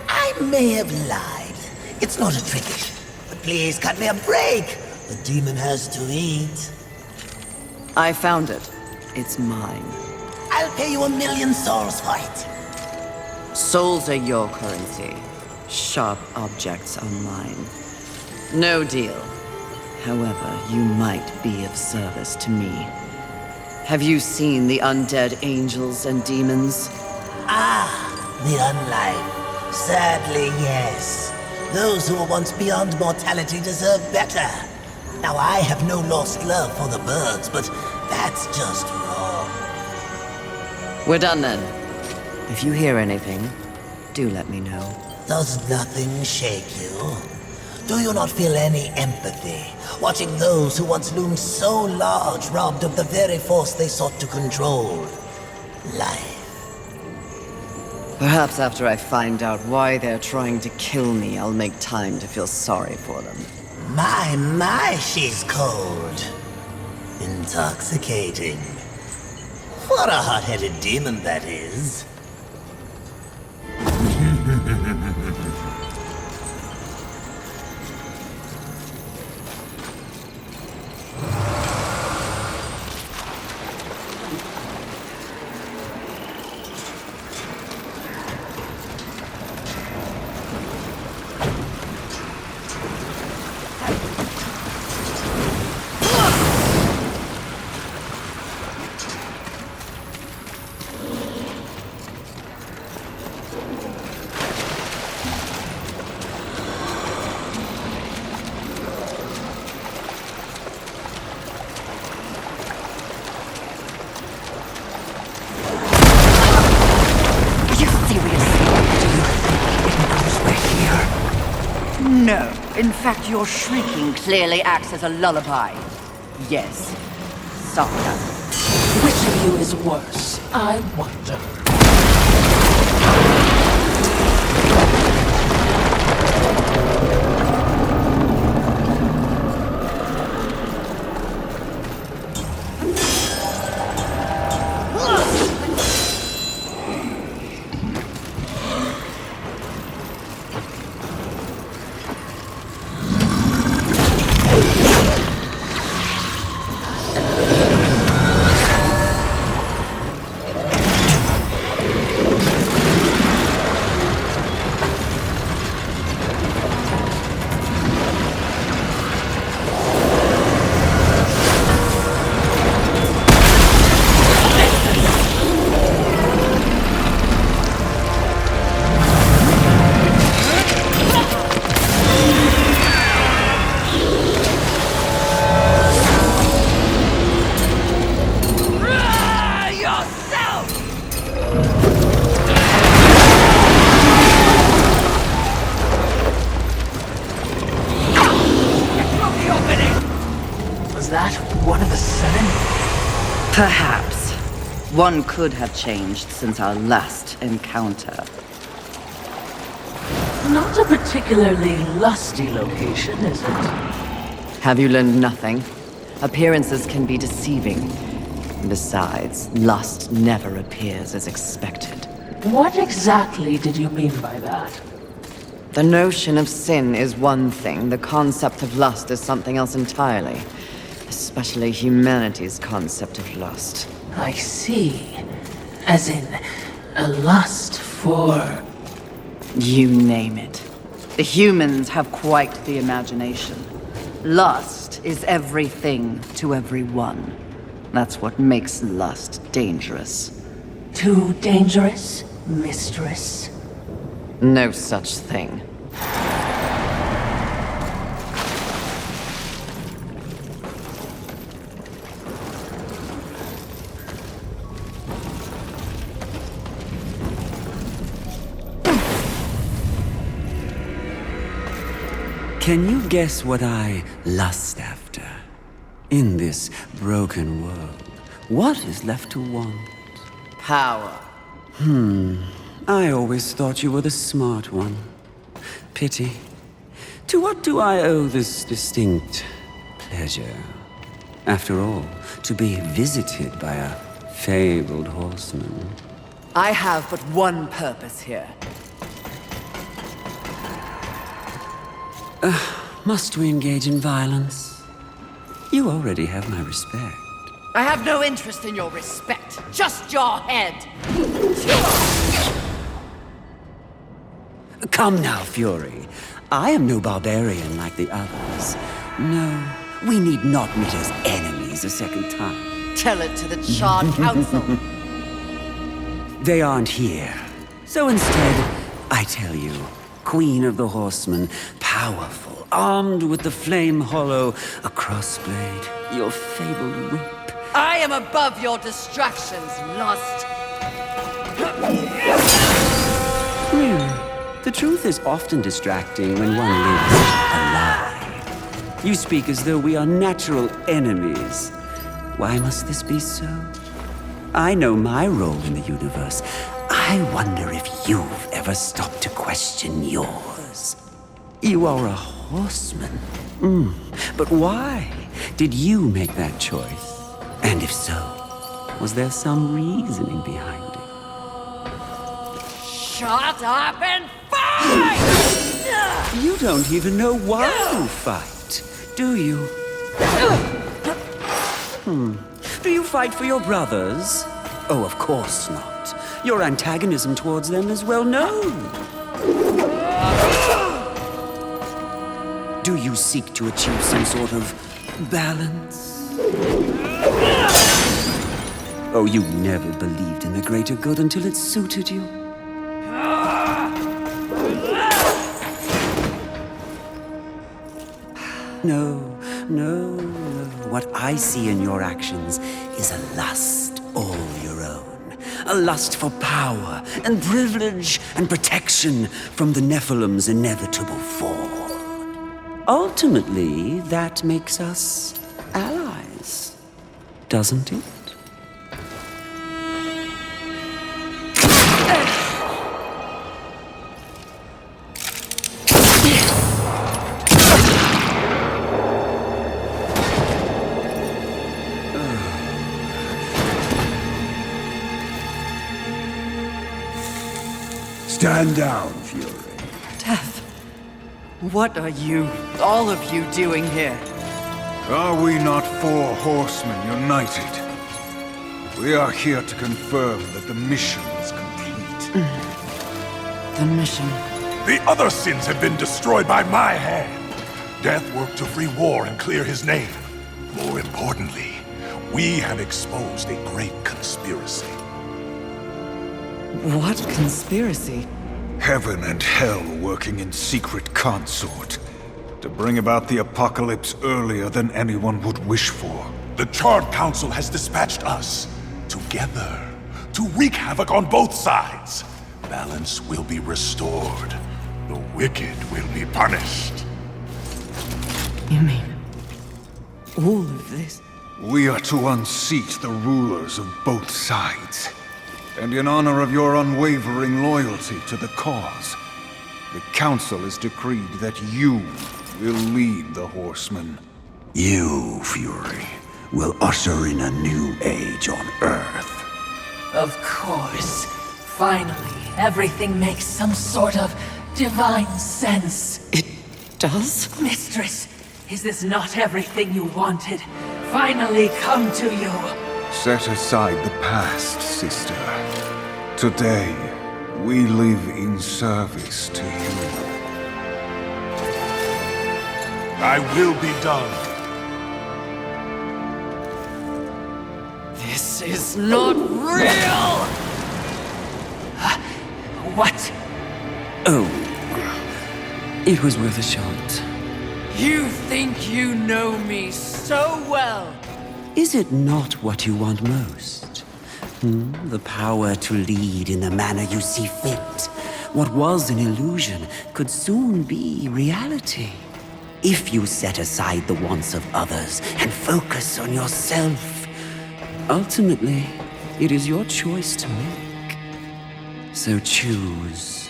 I may have lied. It's not a trinket. But please cut me a break. The demon has to eat. I found it. It's mine. I'll pay you 1,000,000 souls for it. Souls are your currency. Sharp objects are mine. No deal. However, you might be of service to me. Have you seen the undead angels and demons? Ah, the unlife. Sadly, yes. Those who were once beyond mortality deserve better. Now, I have no lost love for the birds, but that's just wrong. We're done then. If you hear anything, do let me know. Does nothing shake you? Do you not feel any empathy, watching those who once loomed so large robbed of the very force they sought to control? Life. Perhaps after I find out why they're trying to kill me, I'll make time to feel sorry for them. My, she's cold. Intoxicating. What a hot-headed demon that is. No. In fact, your shrieking clearly acts as a lullaby. Yes. Sarcasm. Which of you is worse, I wonder. Perhaps. One could have changed since our last encounter. Not a particularly lusty location, is it? Have you learned nothing? Appearances can be deceiving. Besides, lust never appears as expected. What exactly did you mean by that? The notion of sin is one thing, the concept of lust is something else entirely. Especially humanity's concept of lust. I see. As in, a lust for... You name it. The humans have quite the imagination. Lust is everything to everyone. That's what makes lust dangerous. Too dangerous, mistress? No such thing. Can you guess what I lust after? In this broken world, what is left to want? Power. I always thought you were the smart one. Pity. To what do I owe this distinct pleasure? After all, to be visited by a fabled horseman. I have but one purpose here. Must we engage in violence? You already have my respect. I have no interest in your respect, just your head. Come now, Fury. I am no barbarian like the others. No, we need not meet as enemies a second time. Tell it to the Charred Council. They aren't here. So instead, I tell you, Queen of the Horsemen, powerful, armed with the flame hollow, a crossblade, your fabled whip. I am above your distractions, lust. Really? The truth is often distracting when one lives a lie. You speak as though we are natural enemies. Why must this be so? I know my role in the universe. I wonder if you've ever stopped to question yours. You are a horseman. But why did you make that choice? And if so, was there some reasoning behind it? Shut up and fight! You don't even know why you fight, do you? Do you fight for your brothers? Oh, of course not. Your antagonism towards them is well known. Do you seek to achieve some sort of balance? Oh, you never believed in the greater good until it suited you. No. What I see in your actions is a lust all your own. A lust for power and privilege and protection from the Nephilim's inevitable fall. Ultimately, that makes us allies, doesn't it? Stand down, Fury. Death. What are you, all of you, doing here? Are we not four horsemen united? We are here to confirm that the mission is complete. The mission. The other sins have been destroyed by my hand. Death worked to free war and clear his name. More importantly, we have exposed a great conspiracy. What conspiracy? Heaven and hell working in secret consort to bring about the apocalypse earlier than anyone would wish for. The Charred Council has dispatched us together to wreak havoc on both sides. Balance will be restored. The wicked will be punished. You mean all of this? We are to unseat the rulers of both sides. And in honor of your unwavering loyalty to the cause, the Council has decreed that you will lead the Horsemen. You, Fury, will usher in a new age on Earth. Of course. Finally, everything makes some sort of divine sense. It does? Mistress, is this not everything you wanted? Finally come to you. Set aside the past, sister. Today, we live in service to you. I will be done. is not real! What? Oh, it was worth a shot. You think you know me so well? Is it not what you want most? The power to lead in the manner you see fit. What was an illusion could soon be reality. If you set aside the wants of others and focus on yourself. Ultimately, it is your choice to make. So choose.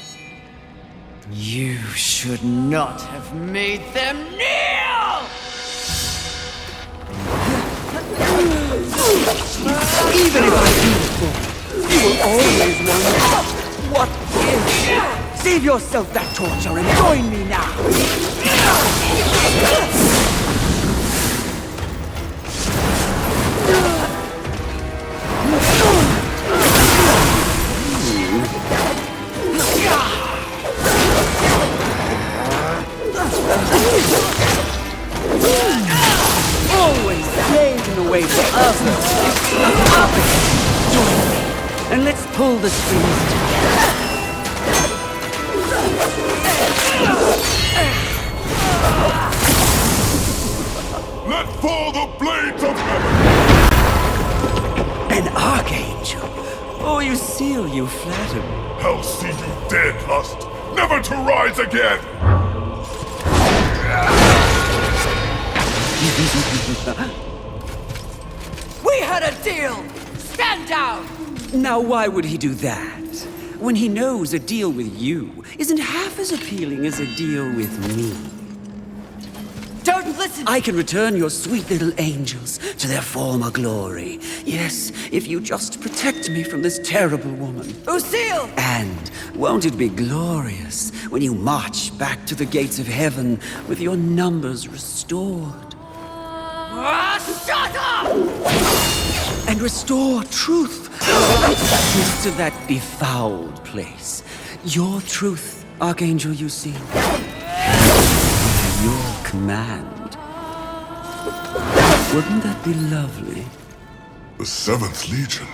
You should not have made them kneel! Even if I do fall, you will always wonder, what if? Save yourself that torture and join me now! Always paving the way for others. Join me, and let's pull the strings together. Let fall the blades of heaven! An archangel? Oh, you seal, you flatter me. Hell see you dead, Lust, never to rise again! We had a deal! Stand down! Now why would he do that? When he knows a deal with you isn't half as appealing as a deal with me. Don't listen! I can return your sweet little angels to their former glory. Yes, if you just protect me from this terrible woman. Lucille! And won't it be glorious when you march back to the gates of heaven with your numbers restored? Shut up! And restore truth, righteousness to that befouled place. Your truth, Archangel, you see. Your command. Wouldn't that be lovely? The 7th Legion.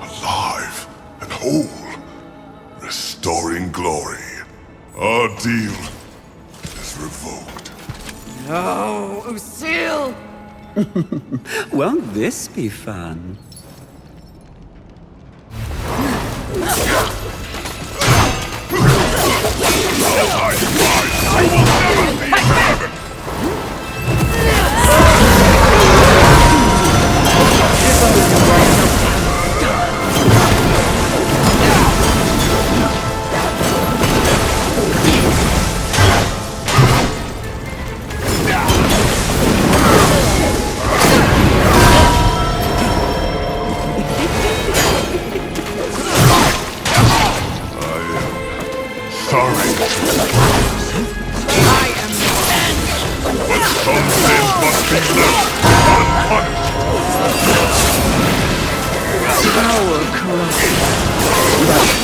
Alive and whole. Restoring glory. Our deal is revoked. No, Lucille! Won't this be fun?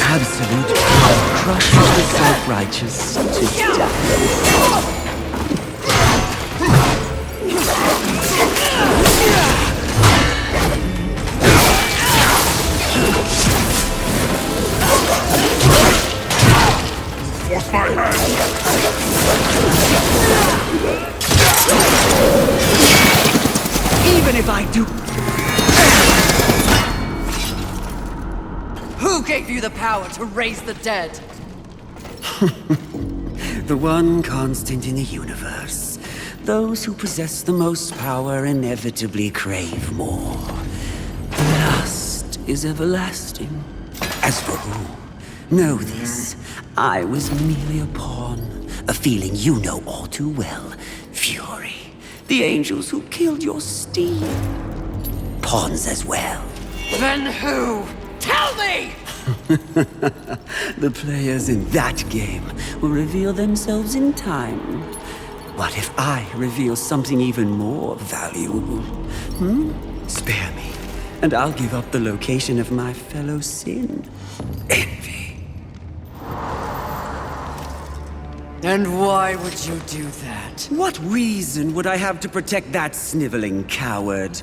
Absolute crushes the self-righteous to death. Force my hand! Even if I do... Who gave you the power to raise the dead? The one constant in the universe. Those who possess the most power inevitably crave more. The lust is everlasting. As for who, know this. I was merely a pawn. A feeling you know all too well. Fury. The angels who killed your steed. Pawns as well. Then who? Tell me! The players in that game will reveal themselves in time. What if I reveal something even more valuable? Spare me, and I'll give up the location of my fellow sin. Envy. And why would you do that? What reason would I have to protect that sniveling coward?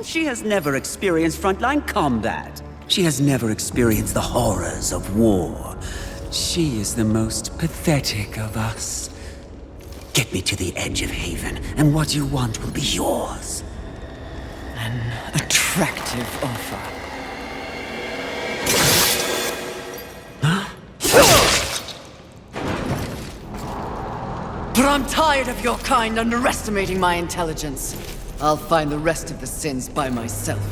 She has never experienced frontline combat. She has never experienced the horrors of war. She is the most pathetic of us. Get me to the edge of Haven, and what you want will be yours. An attractive offer. But I'm tired of your kind underestimating my intelligence. I'll find the rest of the sins by myself.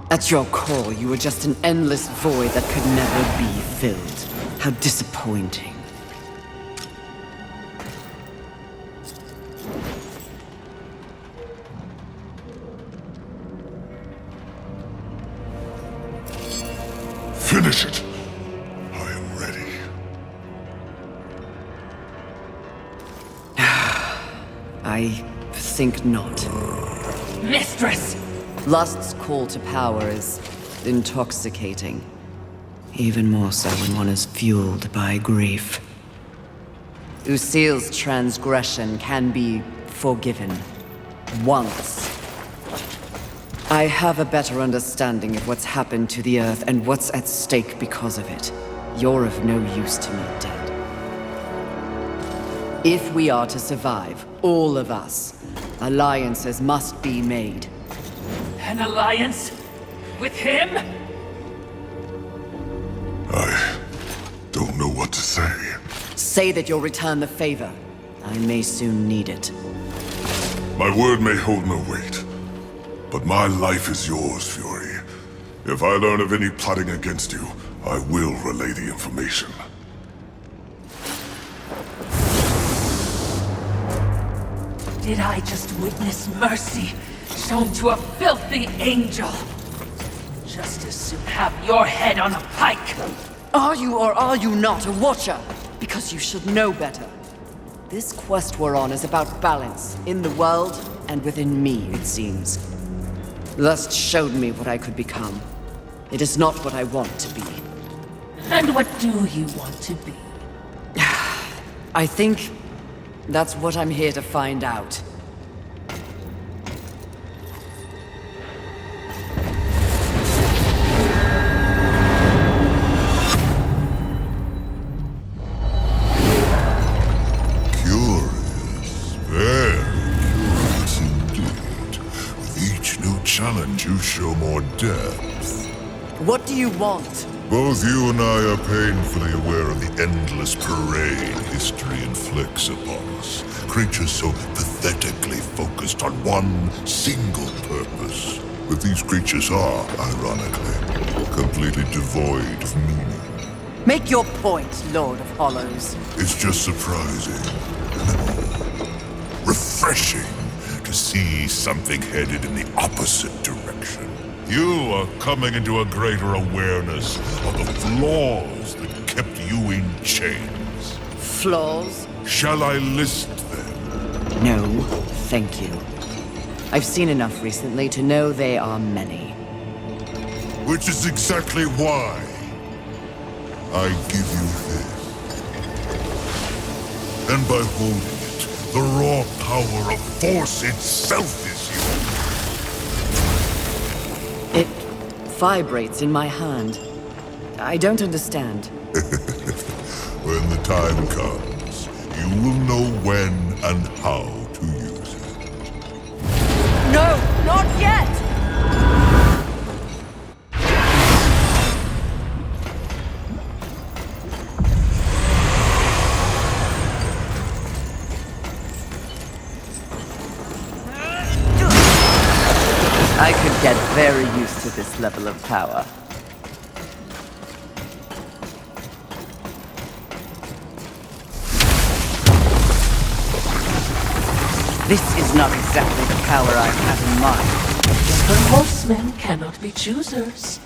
At your core, you were just an endless void that could never be filled. How disappointing. Finish it. I am ready. I think not. Mistress! Lust's call to power is intoxicating. Even more so when one is fueled by grief. Lucille's transgression can be forgiven. Once. I have a better understanding of what's happened to the Earth and what's at stake because of it. You're of no use to me, Dead. If we are to survive, all of us, alliances must be made. An alliance? With him? I don't know what to say. Say that you'll return the favor. I may soon need it. My word may hold no weight, but my life is yours, Fury. If I learn of any plotting against you, I will relay the information. Did I just witness mercy shown to a filthy angel? Just as soon have your head on a pike. Are you or are you not a Watcher? Because you should know better. This quest we're on is about balance, in the world and within me, it seems. Lust showed me what I could become. It is not what I want to be. And what do you want to be? I think that's what I'm here to find out. You show more depth. What do you want? Both you and I are painfully aware of the endless parade history inflicts upon us. Creatures so pathetically focused on one single purpose. But these creatures are, ironically, completely devoid of meaning. Make your point, Lord of Hollows. It's just surprising. Refreshing. To see something headed in the opposite direction. You are coming into a greater awareness of the flaws that kept you in chains. Flaws? Shall I list them? No, thank you. I've seen enough recently to know they are many. Which is exactly why I give you this. And by holding it, the raw power of Force itself is yours. It vibrates in my hand. I don't understand. When the time comes, you will know when and how to use it. No, not yet! I could get very used to this level of power. This is not exactly the power I have in mind. The horsemen cannot be choosers.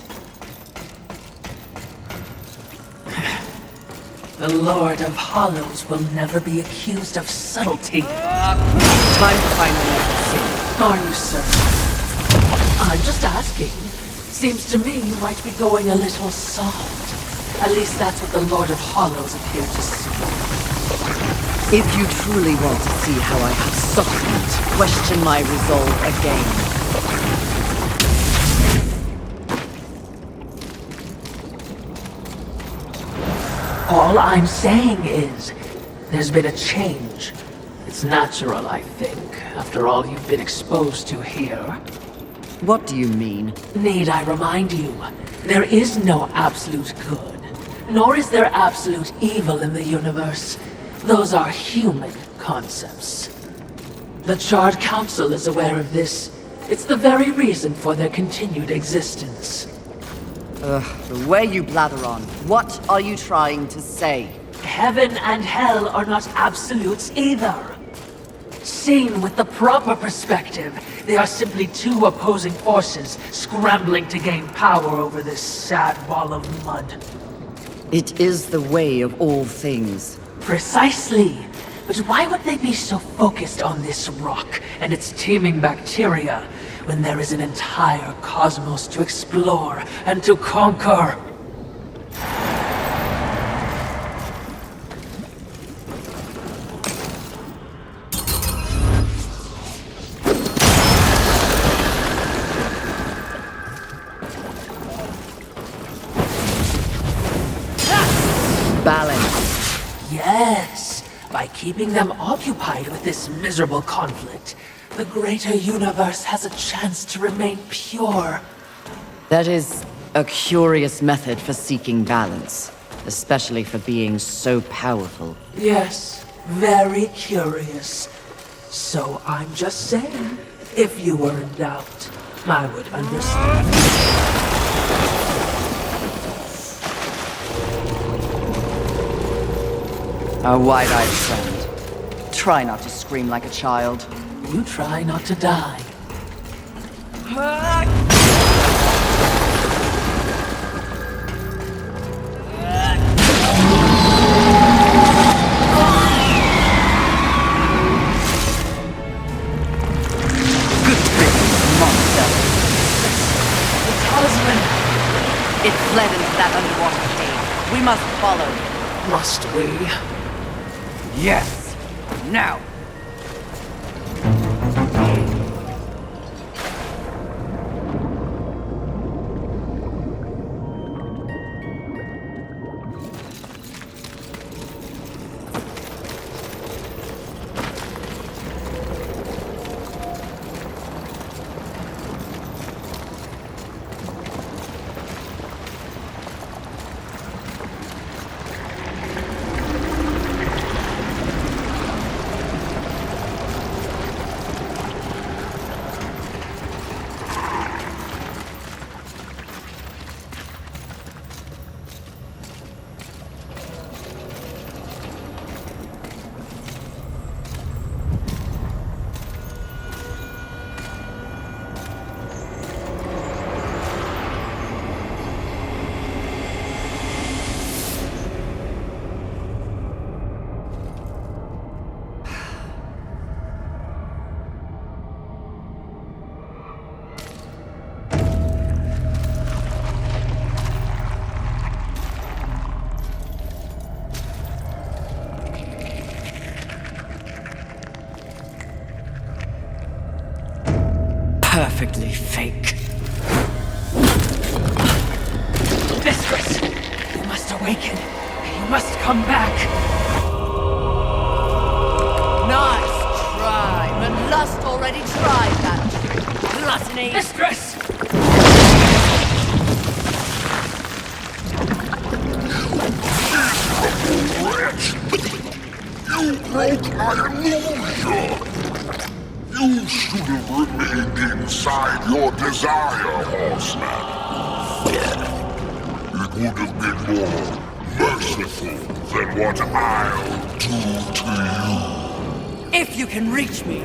The Lord of Hollows will never be accused of subtlety. Time to find the Are you certain? I'm just asking. Seems to me you might be going a little soft. At least that's what the Lord of Hollows appeared to see. If you truly want to see how I have softened, question my resolve again. All I'm saying is, there's been a change. It's natural, I think, after all you've been exposed to here. What do you mean? Need I remind you, there is no absolute good, nor is there absolute evil in the universe. Those are human concepts. The Charred Council is aware of this. It's the very reason for their continued existence. The way you blather on. What are you trying to say? Heaven and hell are not absolutes either. Seen with the proper perspective, they are simply two opposing forces scrambling to gain power over this sad ball of mud. It is the way of all things. Precisely. But why would they be so focused on this rock and its teeming bacteria when there is an entire cosmos to explore and to conquer? Balance. Yes. By keeping them occupied with this miserable conflict, the greater universe has a chance to remain pure. That is a curious method for seeking balance, especially for beings so powerful. Yes, very curious. So I'm just saying, if you were in doubt, I would understand. A wide-eyed friend. Try not to scream like a child. You try not to die. Good riddance, monster. The talisman! It fled into that underwater cave. We must follow. Must we? Yes! Now! Perfectly fake. Mistress! You must awaken. You must come back. Nice try, but Lust already tried that. Gluttony. Mistress! You broke my illusion! You should have remained inside your desire, horseman. It would have been more merciful than what I'll do to you. If you can reach me.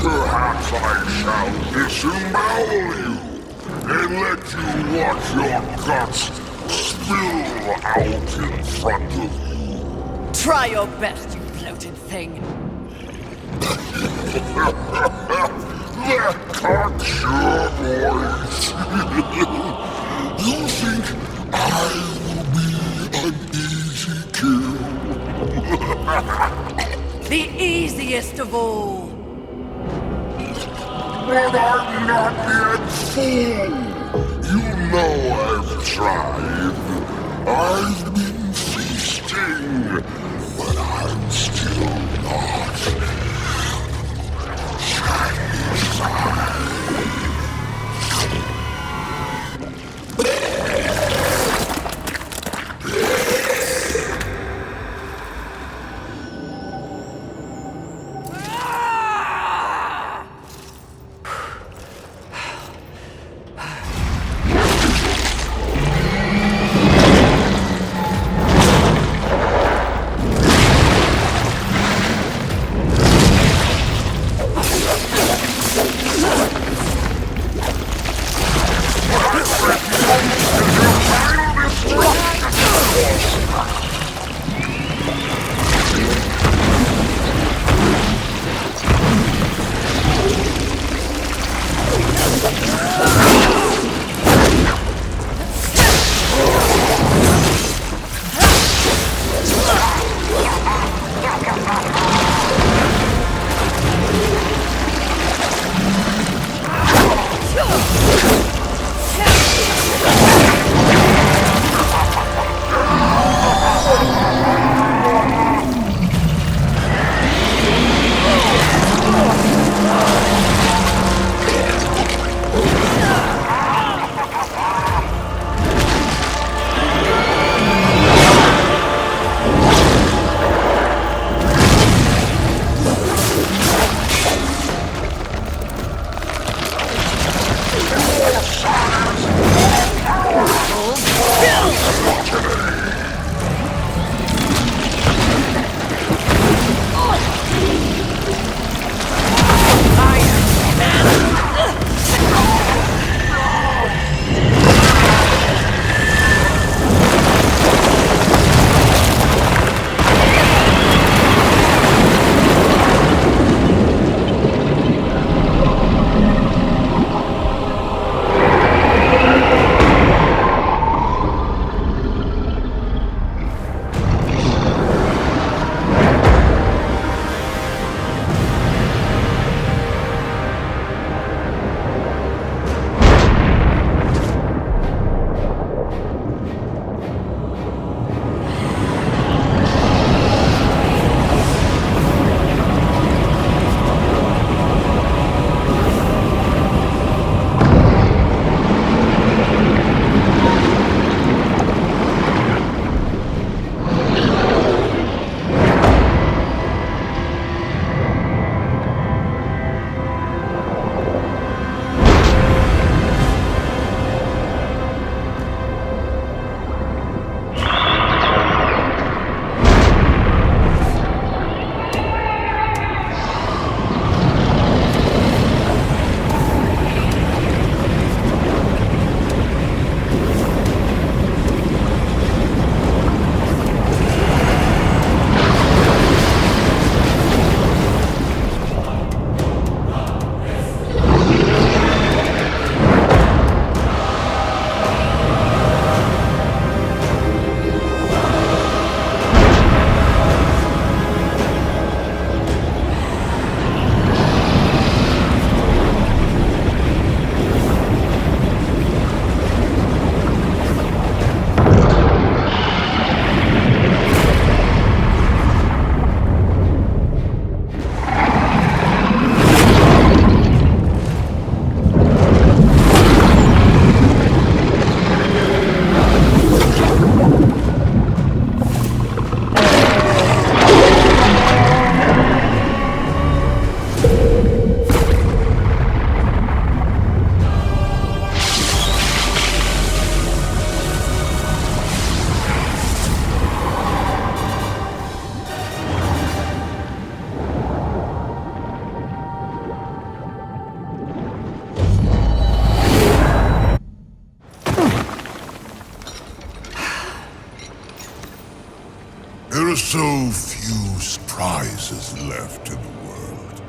Perhaps I shall disembowel you and let you Try your best, you bloated thing. That cuts your voice. You think I will be an easy kill? The easiest of all. But I'm not yet full. You know I've tried. I've been feasting, but I'm still not satisfied. are so few surprises left in the world.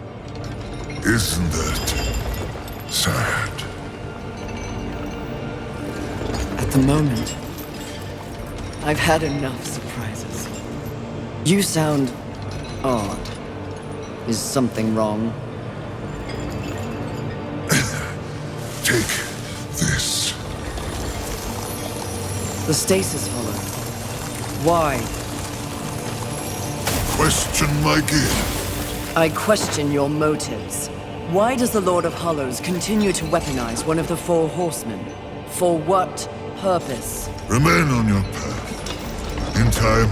Isn't that sad? At the moment, I've had enough surprises. You sound odd. Is something wrong? Take this. The stasis hollow. Why? Question my gift. I question your motives. Why does the Lord of Hollows continue to weaponize one of the four horsemen? For what purpose? Remain on your path. In time,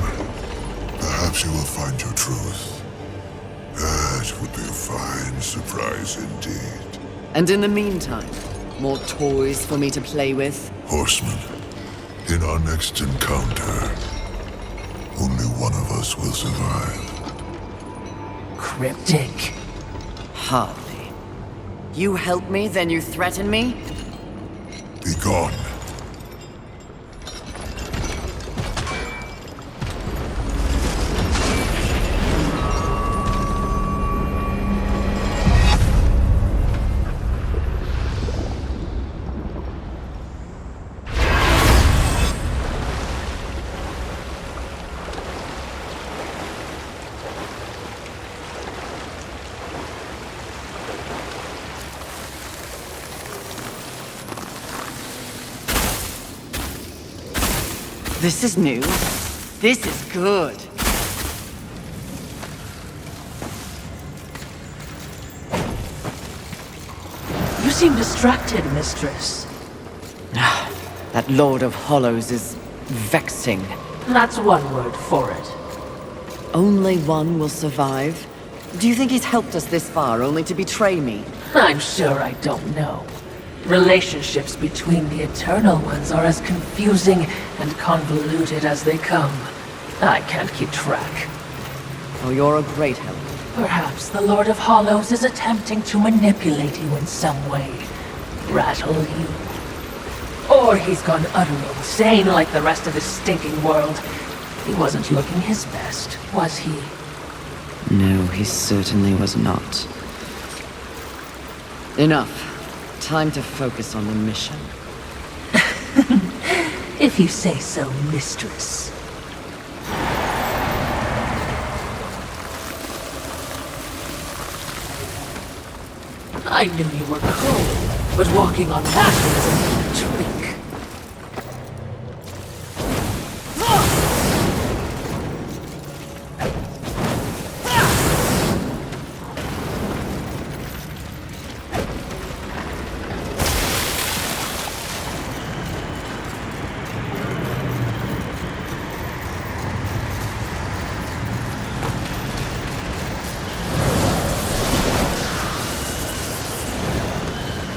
perhaps you will find your truth. That would be a fine surprise indeed. And in the meantime, more toys for me to play with? Horseman, in our next encounter, only one of us will survive. Cryptic. Hardly. You help me, then you threaten me? Be gone. This is new. This is good. You seem distracted, mistress. That Lord of Hollows is vexing. That's one word for it. Only one will survive? Do you think he's helped us this far only to betray me? I'm sure I don't know. Relationships between the Eternal Ones are as confusing and convoluted as they come. I can't keep track. Oh, you're a great help. Perhaps the Lord of Hollows is attempting to manipulate you in some way. Rattle you. Or he's gone utterly insane like the rest of this stinking world. He wasn't looking his best, was he? No, he certainly was not. Enough. Time to focus on the mission. If you say so, mistress. I knew you were cold, but walking on that was a trick.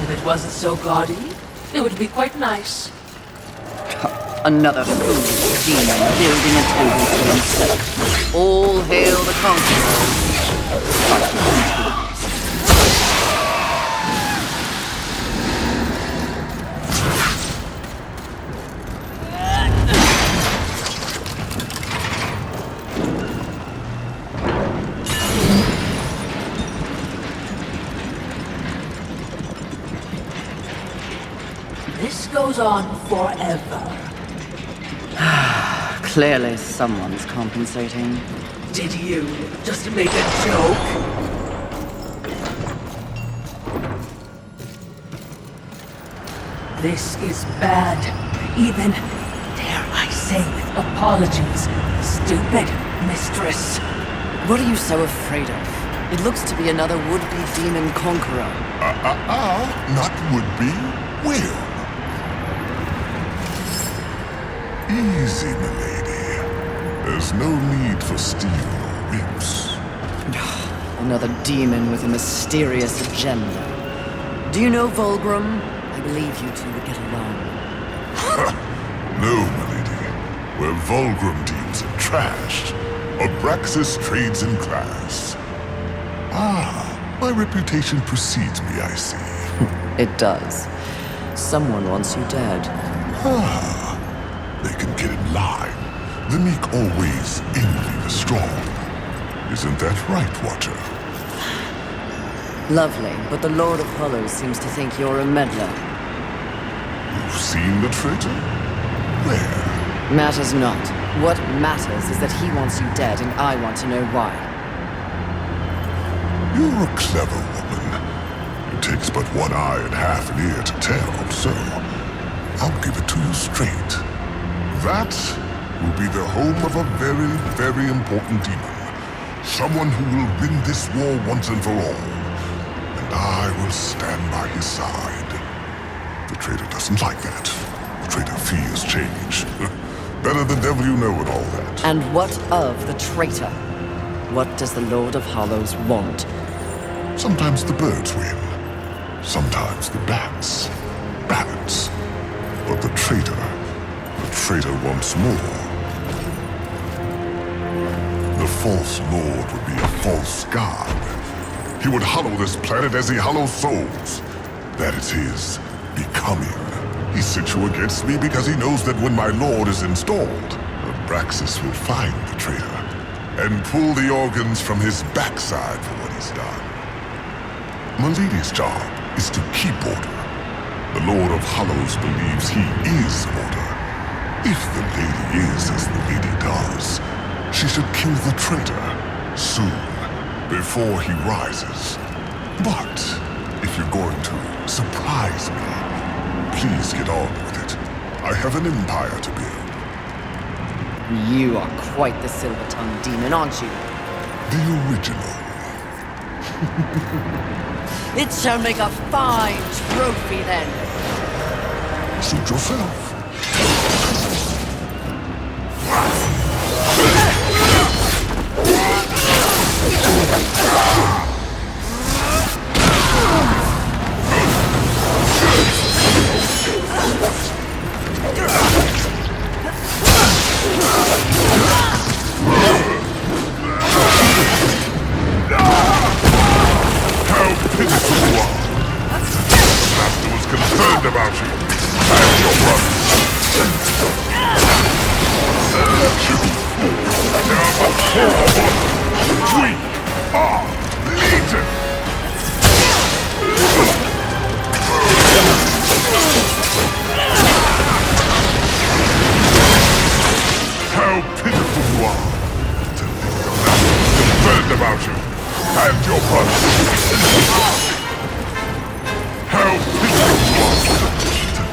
If it wasn't so gaudy, it would be quite nice. Another foolish demon building a table for himself. All hail the conqueror. This goes on forever. Clearly someone's compensating. Did you just make a joke? This is bad. Even, dare I say, apologies, stupid mistress. What are you so afraid of? It looks to be another would-be demon conqueror. Not would-be, will. Easy, milady. There's no need for steel or whips. Another demon with a mysterious agenda. Do you know Volgrim? I believe you two would get along. No, milady. Where Volgrim deems it trash, Abraxas trades in class. My reputation precedes me, I see. It does. Someone wants you dead. They can get in line. The meek always envy the strong. Isn't that right, Watcher? Lovely, but the Lord of Hollows seems to think you're a meddler. You've seen the traitor? Where? Matters not. What matters is that he wants you dead, and I want to know why. You're a clever woman. It takes but one eye and half an ear to tell, so I'll give it to you straight. That will be the home of a very, very important demon. Someone who will win this war once and for all. And I will stand by his side. The traitor doesn't like that. The traitor fears change. Better the devil you know and all that. And what of the traitor? What does the Lord of Hollows want? Sometimes the birds win. Sometimes the bats. Balance. But the traitor wants more. The false lord would be a false god. He would hollow this planet as he hollows souls. That is his becoming. He sent you against me because he knows that when my lord is installed, Abraxas will find the traitor and pull the organs from his backside for what he's done. Milady's job is to keep order. The Lord of Hollows believes he is order. If the lady is as the lady does, she should kill the traitor soon, before he rises. But if you're going to surprise me, please get on with it. I have an empire to build. You are quite the silver-tongued demon, aren't you? The original. It shall make a fine trophy, then. Suit yourself. About you. And your brother. We are Legion. How pitiful you are to think of that. Concerned about you and your brother. How pitiful you are to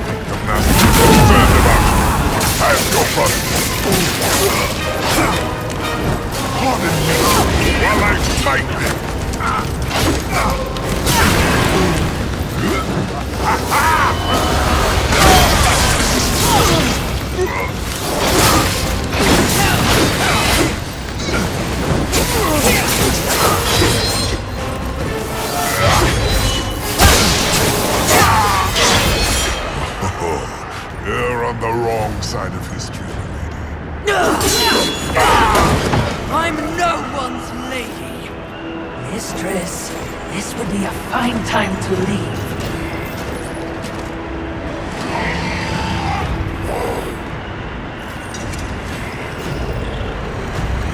think of that. Concerned about you and your brother. Pardon me while I fight them. You're on the wrong side of history, lady. I'm no one's lady. Mistress, this would be a fine time to leave.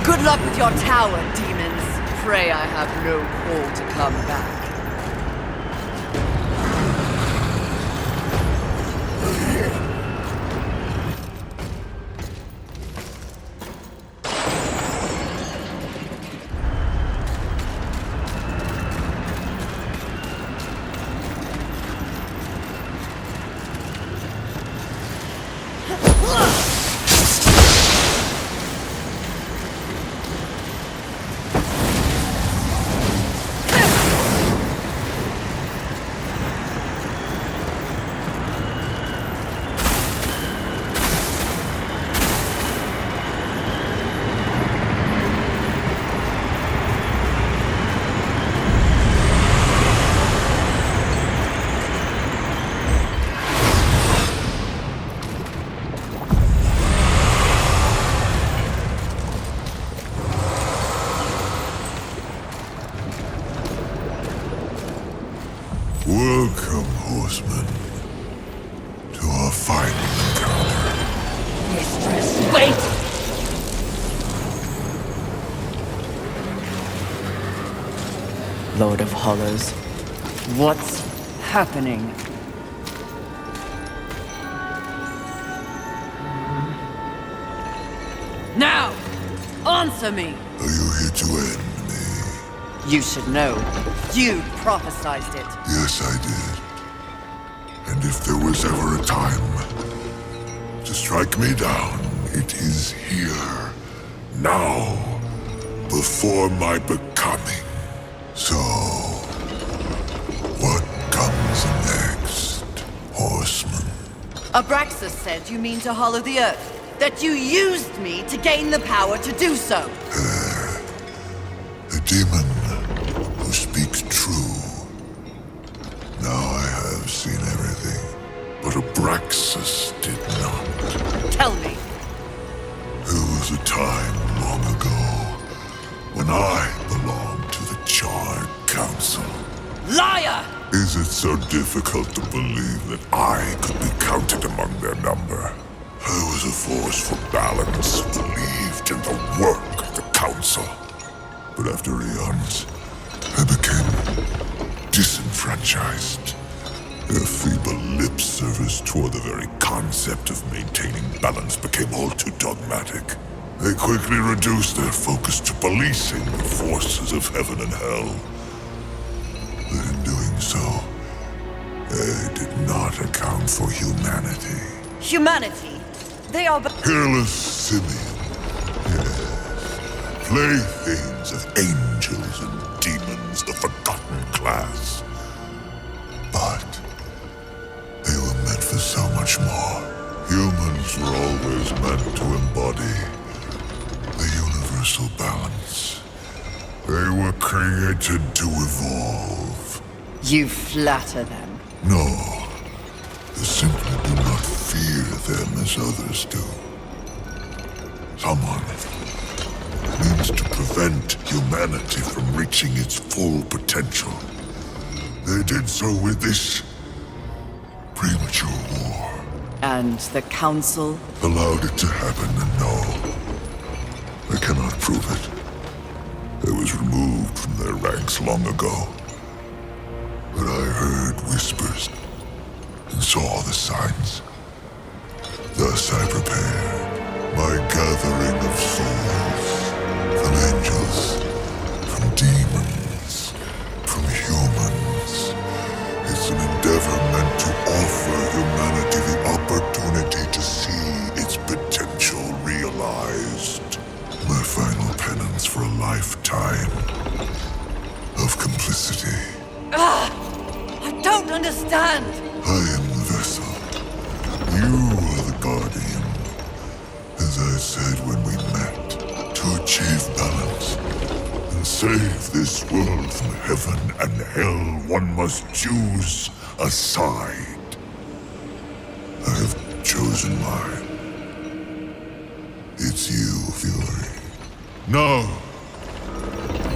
Good luck with your tower, demons. Pray I have no call to come back. Welcome, horsemen, to our final encounter. Mistress, wait! Lord of Hollows. What's happening? Now! Answer me! Are you here to end me? You should know. You prophesized it. Yes, I did. And if there was ever a time to strike me down, it is here. Now. Before my becoming. So, what comes next, horseman? Abraxas said you mean to hollow the earth. That you used me to gain the power to do so. A demon who speaks true. Now I have seen everything, but Abraxas did not. Tell me. There was a time long ago when I belonged to the Charred Council. Liar! Is it so difficult to believe that I could be counted among their number? I was a force for balance, believed in the work of the Council. But after eons, I became disenfranchised. Their feeble lip service toward the very concept of maintaining balance became all too dogmatic. They quickly reduced their focus to policing the forces of heaven and hell. But in doing so, they did not account for humanity. Humanity? They are but Hairless simian, yes. Playthings of angels and demons, the forgotten class. But they were meant for so much more. Humans were always meant to embody the universal balance. They were created to evolve. You flatter them. No, they simply do not fear them as others do. Someone means to prevent humanity from reaching its full potential. They did so with this premature war. And the Council? Allowed it to happen, and no, I cannot prove it. It was removed from their ranks long ago. But I heard whispers and saw the signs. Thus I prepared my gathering of souls, from angels, from demons, from humans. It's an endeavor meant to offer humanity the opportunity to see its potential realized. My final penance for a lifetime of complicity. I don't understand! I am the vessel. You are the guardian. As I said when we met, to achieve balance and save this world from heaven and hell, one must choose a side. I have chosen mine. It's you, Fury. Now,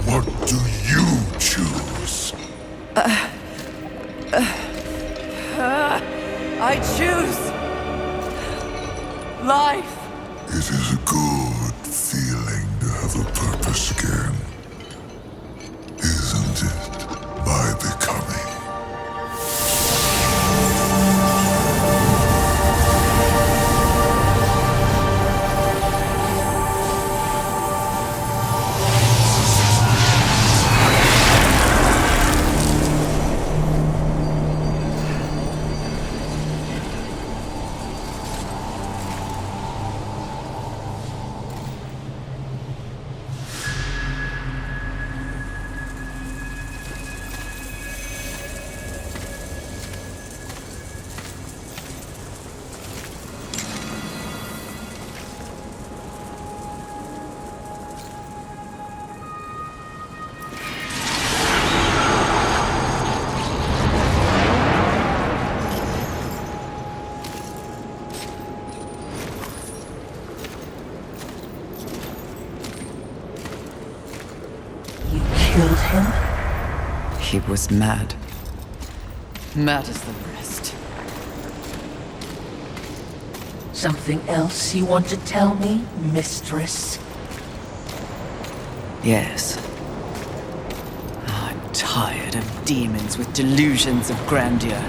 what do you choose? I choose life. It is a good feeling to have a purpose again. Isn't it? By becoming. Killed him? He was mad. Mad as the rest. Something else you want to tell me, mistress? Yes. I'm tired of demons with delusions of grandeur.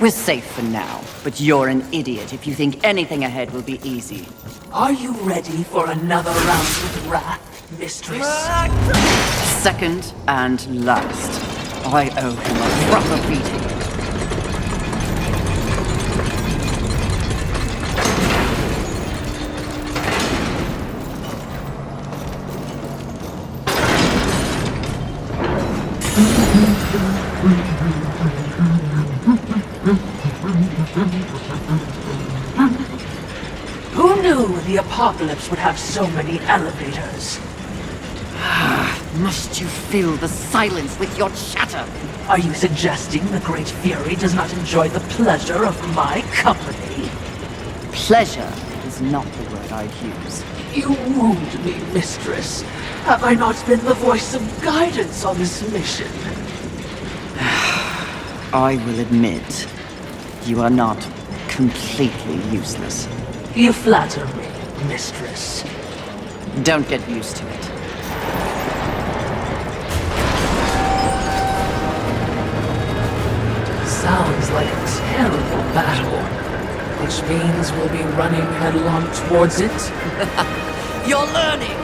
We're safe for now, but you're an idiot if you think anything ahead will be easy. Are you ready for another round of wrath, mistress? Second and last. I owe him a proper beating. Who knew the apocalypse would have so many elevators? Must you fill the silence with your chatter? Are you suggesting the Great Fury does not enjoy the pleasure of my company? Pleasure is not the word I'd use. You wound me, mistress. Have I not been the voice of guidance on this mission? I will admit, you are not completely useless. You flatter me, mistress. Don't get used to it. Sounds like a terrible battle, which means we'll be running headlong towards it. You're learning!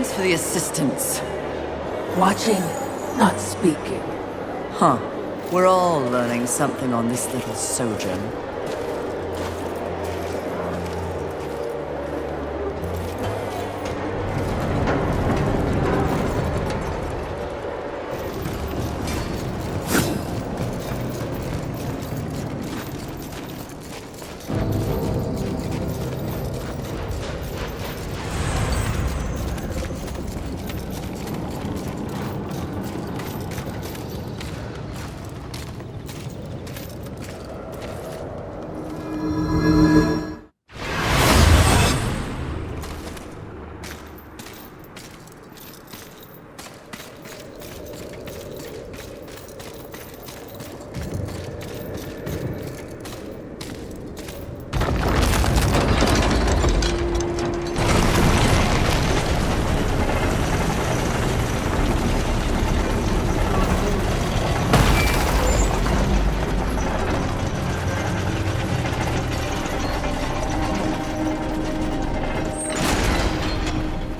Thanks for the assistance. Watching, not speaking. Huh. We're all learning something on this little sojourn.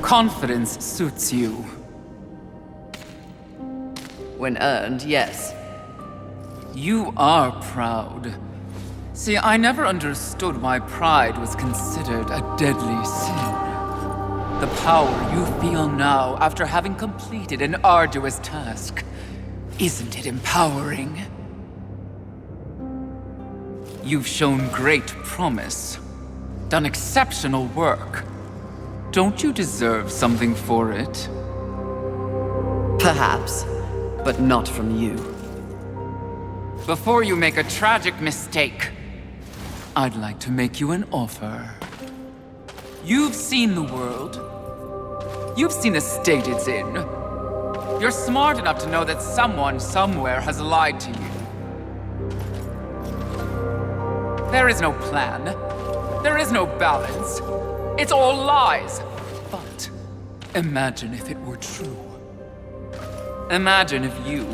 Confidence suits you. When earned, yes. You are proud. See, I never understood why pride was considered a deadly sin. The power you feel now after having completed an arduous task, isn't it empowering? You've shown great promise, done exceptional work. Don't you deserve something for it? Perhaps, but not from you. Before you make a tragic mistake, I'd like to make you an offer. You've seen the world. You've seen the state it's in. You're smart enough to know that someone somewhere has lied to you. There is no plan. There is no balance. It's all lies. But imagine if it were true. Imagine if you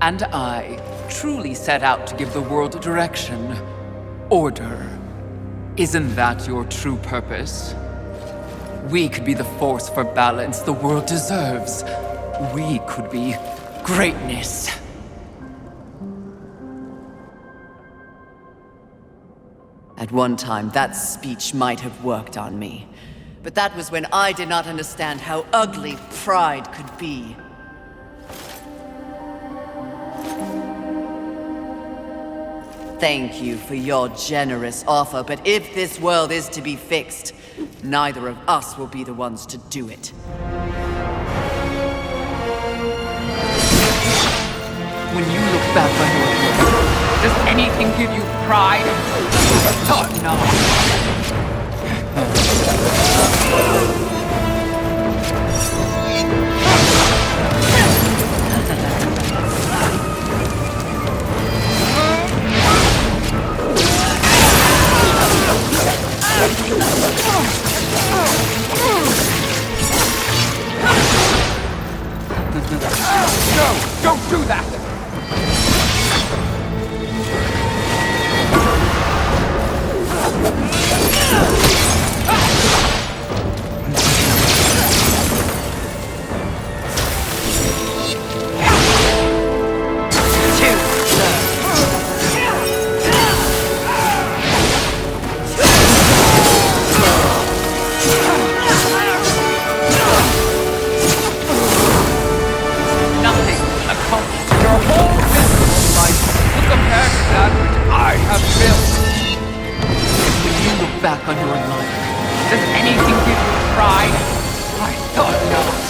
and I truly set out to give the world direction, order. Isn't that your true purpose? We could be the force for balance the world deserves. We could be greatness. At one time, that speech might have worked on me. But that was when I did not understand how ugly pride could be. Thank you for your generous offer, but if this world is to be fixed, neither of us will be the ones to do it. When you look back on your life, does anything give you pride? Thought not. No, don't do that! Back on your life. Does anything give you pride? I thought not.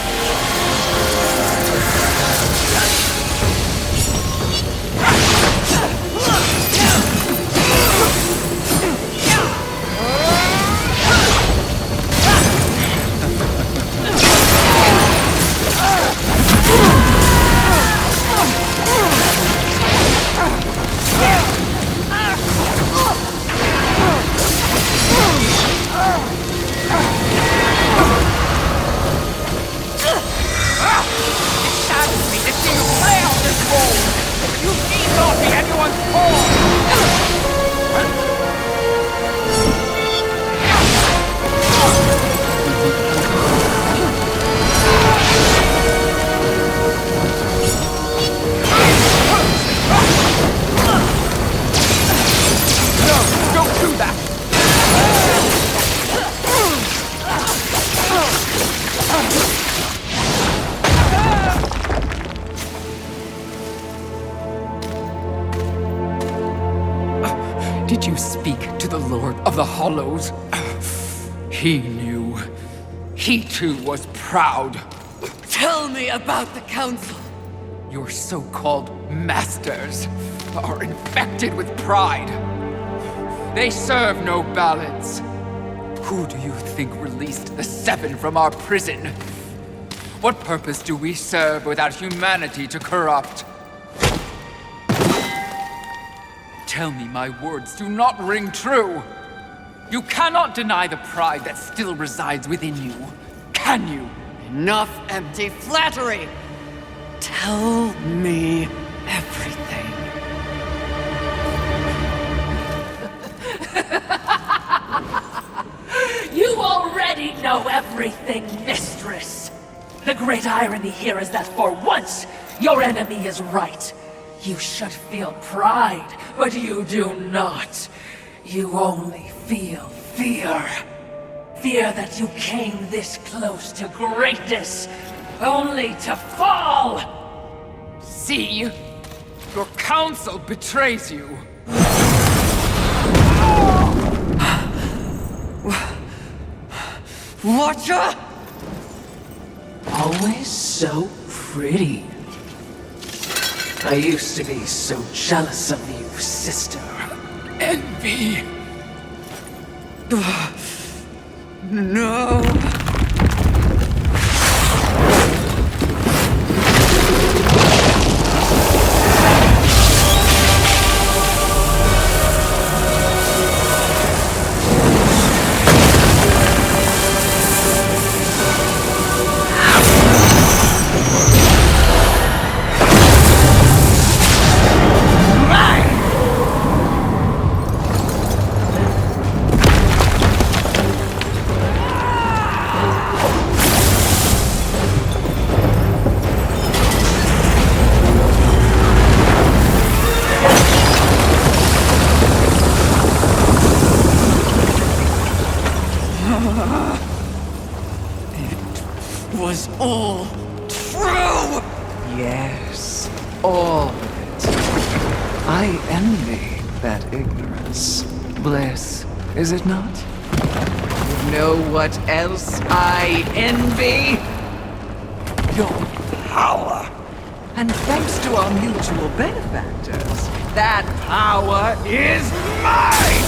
of the Hollows. He knew. He too was proud. Tell me about the Council. Your so-called masters are infected with pride. They serve no balance. Who do you think released the Seven from our prison? What purpose do we serve without humanity to corrupt? Tell me my words do not ring true. You cannot deny the pride that still resides within you, can you? Enough empty flattery! Tell me everything. You already know everything, mistress! The great irony here is that for once, your enemy is right. You should feel pride, but you do not. You only feel fear. Fear that you came this close to greatness, only to fall! See? Your council betrays you. Watcher? Always so pretty. I used to be so jealous of you, sister. Envy. No. Was all true! Yes, all of it. I envy that ignorance. Bliss, is it not? You know what else I envy? Your power. And thanks to our mutual benefactors, that power is mine!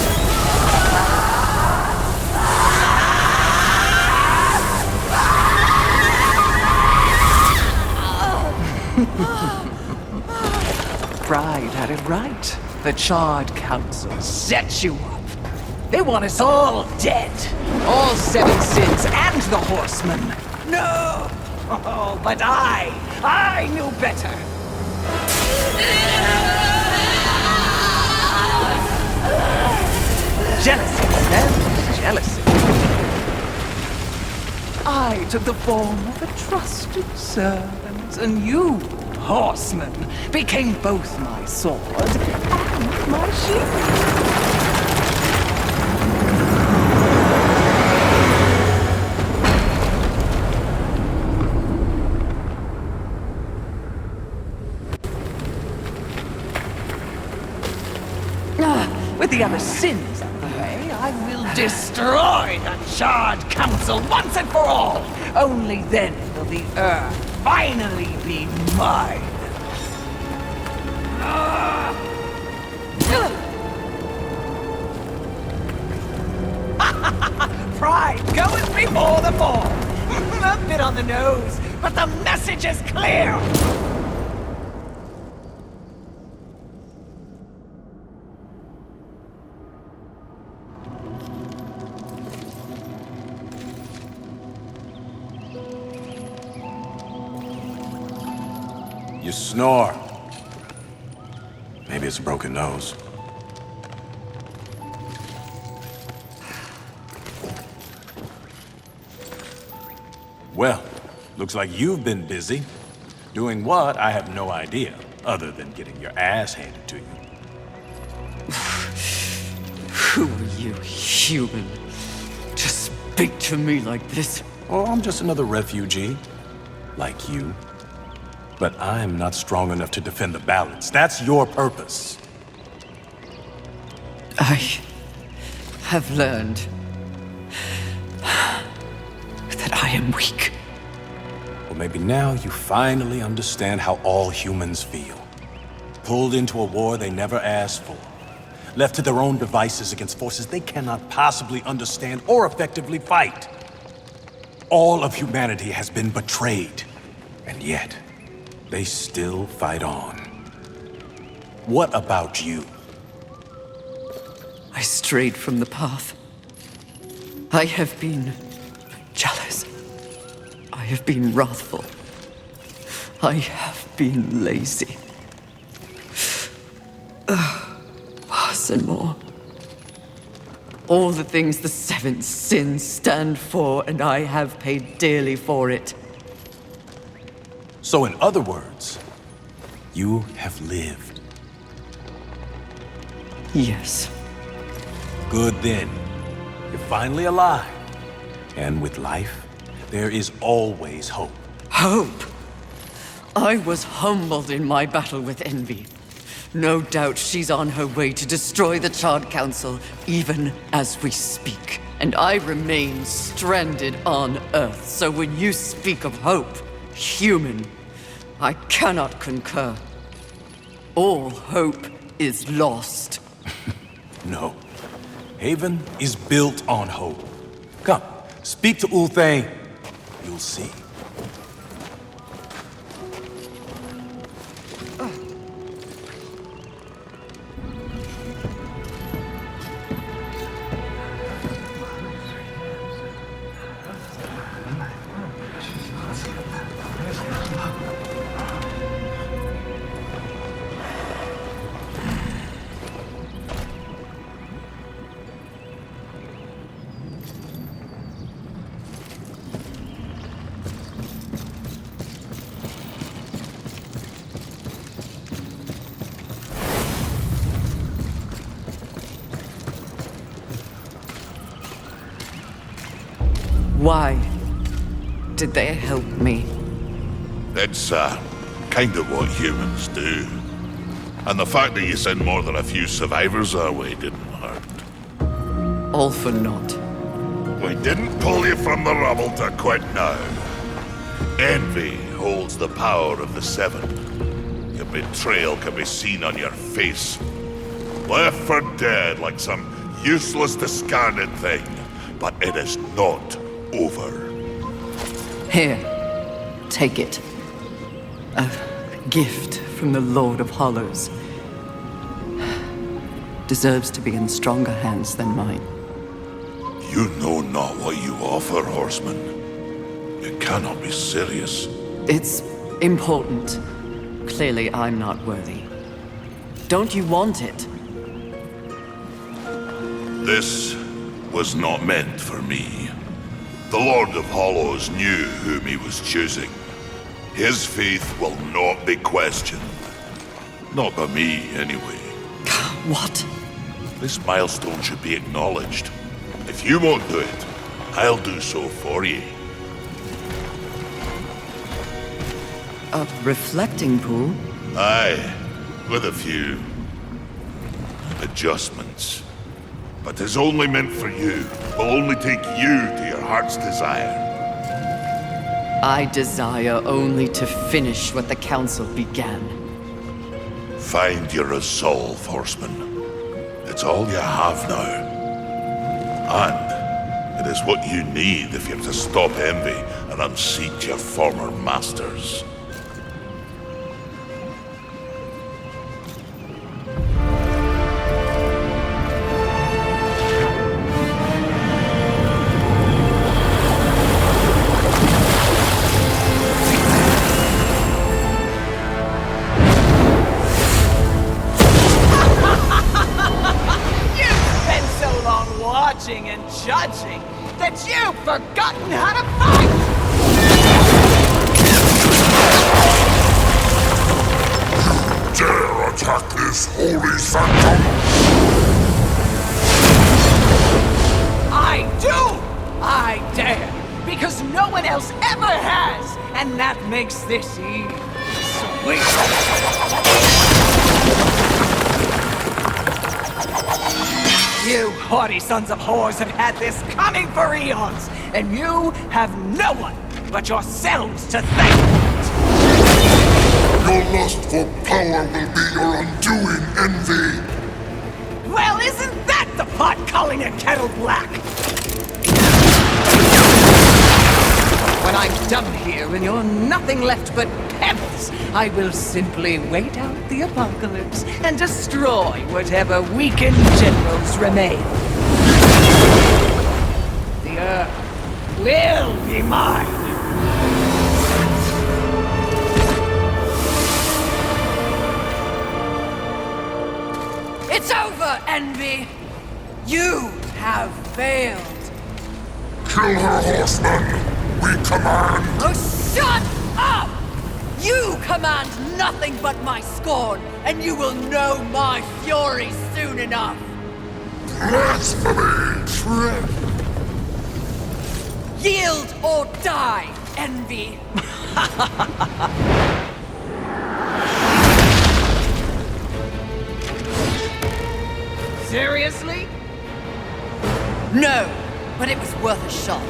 Pride had it right. The Charred Council set you up. They want us all dead. All seven sins and the horsemen. No! Oh, but I knew better. Jealousy, then. Jealousy. I took the form of a trusted servant, and you, horseman, became both my sword and my shield. With the other sins out of the way, I will destroy the Charred Council once and for all! Only then will the Earth finally be mine! Pride goes before the fall! A bit on the nose, but the message is clear! You snore. Maybe it's a broken nose. Well, looks like you've been busy. Doing what, I have no idea, other than getting your ass handed to you. Who are you, human, to speak to me like this? Oh, I'm just another refugee, like you. But I'm not strong enough to defend the balance. That's your purpose. have learned that I am weak. Well, maybe now you finally understand how all humans feel. Pulled into a war they never asked for. Left to their own devices against forces they cannot possibly understand or effectively fight. All of humanity has been betrayed, and yet they still fight on. What about you? I strayed from the path. I have been jealous. I have been wrathful. I have been lazy. Worse and more. All the things the seven sins stand for, and I have paid dearly for it. So in other words, you have lived. Yes. Good then. You're finally alive. And with life, there is always hope. Hope? I was humbled in my battle with envy. No doubt she's on her way to destroy the Charred Council, even as we speak. And I remain stranded on Earth, so when you speak of hope, human, I cannot concur. All hope is lost. No. Haven is built on hope. Come, speak to Ulthane. You'll see. Why did they help me? It's, kind of what humans do. And the fact that you sent more than a few survivors our way didn't hurt. All for naught. We didn't pull you from the rubble to quit now. Envy holds the power of the seven. Your betrayal can be seen on your face. Left for dead like some useless, discarded thing. But it is not over. Here, take it. A gift from the Lord of Hollows. Deserves to be in stronger hands than mine. You know not what you offer, horseman. You cannot be serious. It's important. Clearly, I'm not worthy. Don't you want it? This was not meant for me. The Lord of Hollows knew whom he was choosing. His faith will not be questioned. Not by me, anyway. What? This milestone should be acknowledged. If you won't do it, I'll do so for you. A reflecting pool? Aye, with a few adjustments. But it's only meant for you. Will only take you to your heart's desire. I desire only to finish what the Council began. Find your resolve, horseman. It's all you have now. And it is what you need if you're to stop envy and unseat your former masters. And judging that you've forgotten how to fight! You dare attack this holy sanctum? I do! I dare! Because no one else ever has! And that makes this sweet! You haughty sons of whores have had this coming for eons, and you have no one but yourselves to thank for it. Your lust for power will be your undoing, Envy. Well, isn't that the pot calling a kettle black? When I'm done here and you're nothing left but pebbles, I will simply wait out the apocalypse and destroy whatever weakened generals remain. The Earth will be mine. It's over, Envy! You have failed! Kill her, horseman! We command! Oh, shut up! You command nothing but my scorn, and you will know my fury soon enough! Blasphemy! Yield or die, Envy! Seriously? No, but it was worth a shot.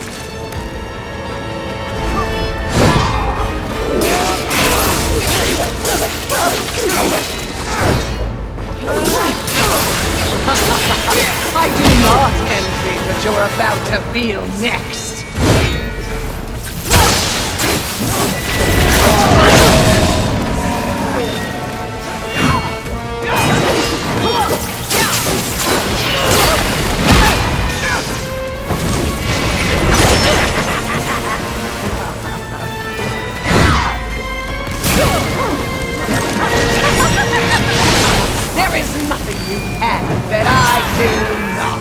I do not envy what you're about to feel next. There is nothing you have that I do not.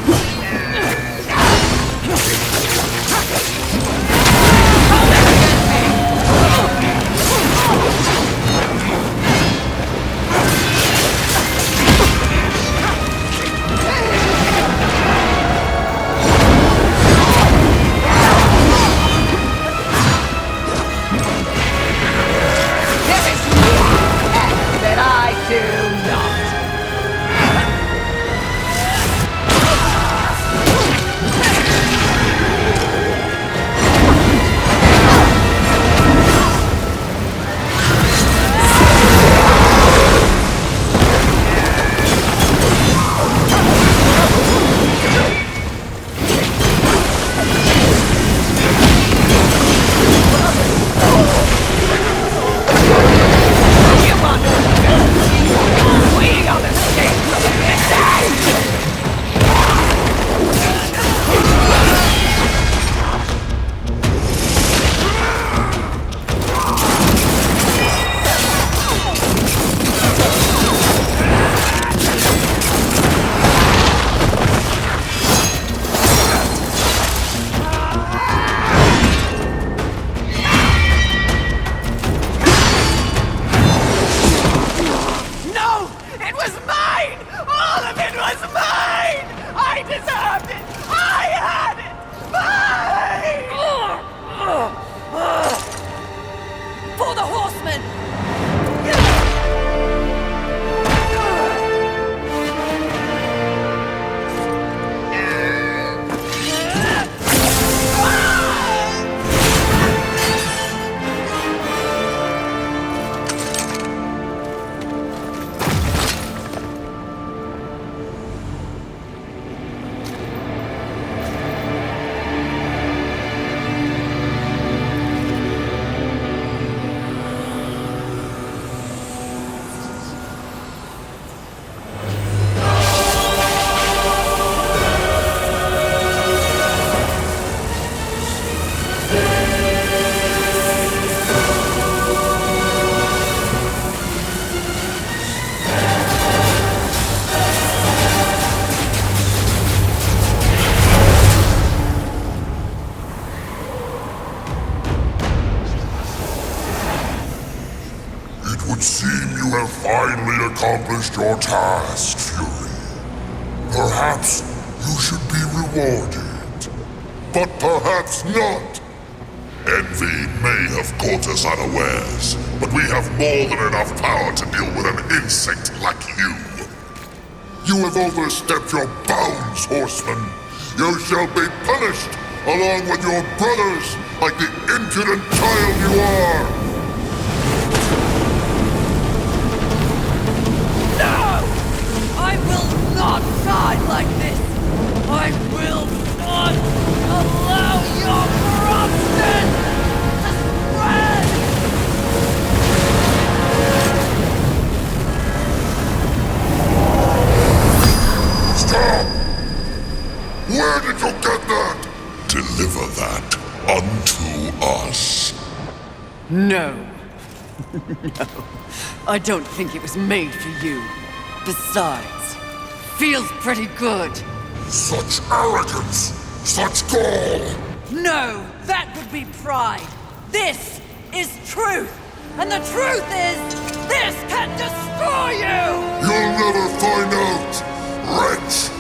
There is nothing you have that I do not. Finally accomplished your task, Fury. Perhaps you should be rewarded. But perhaps not. Envy may have caught us unawares, but we have more than enough power to deal with an insect like you. You have overstepped your bounds, horseman. You shall be punished, along with your brothers, like the impudent child you are. No! I will not die like this! I will not allow your corruption to spread! Stop! Where did you get that? Deliver that unto us. No. No. I don't think it was made for you. Besides, feels pretty good. Such arrogance! Such gall! No! That would be pride! This is truth! And the truth is, this can destroy you! You'll never find out, wretch!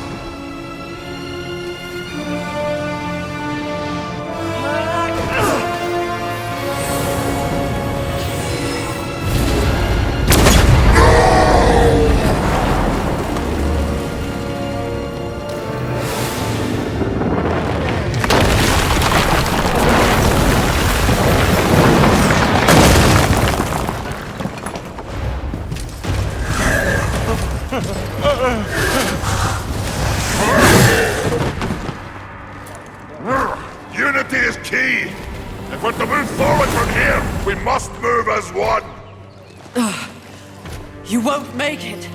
Unity is key! If we're to move forward from here, we must move as one! You won't make it.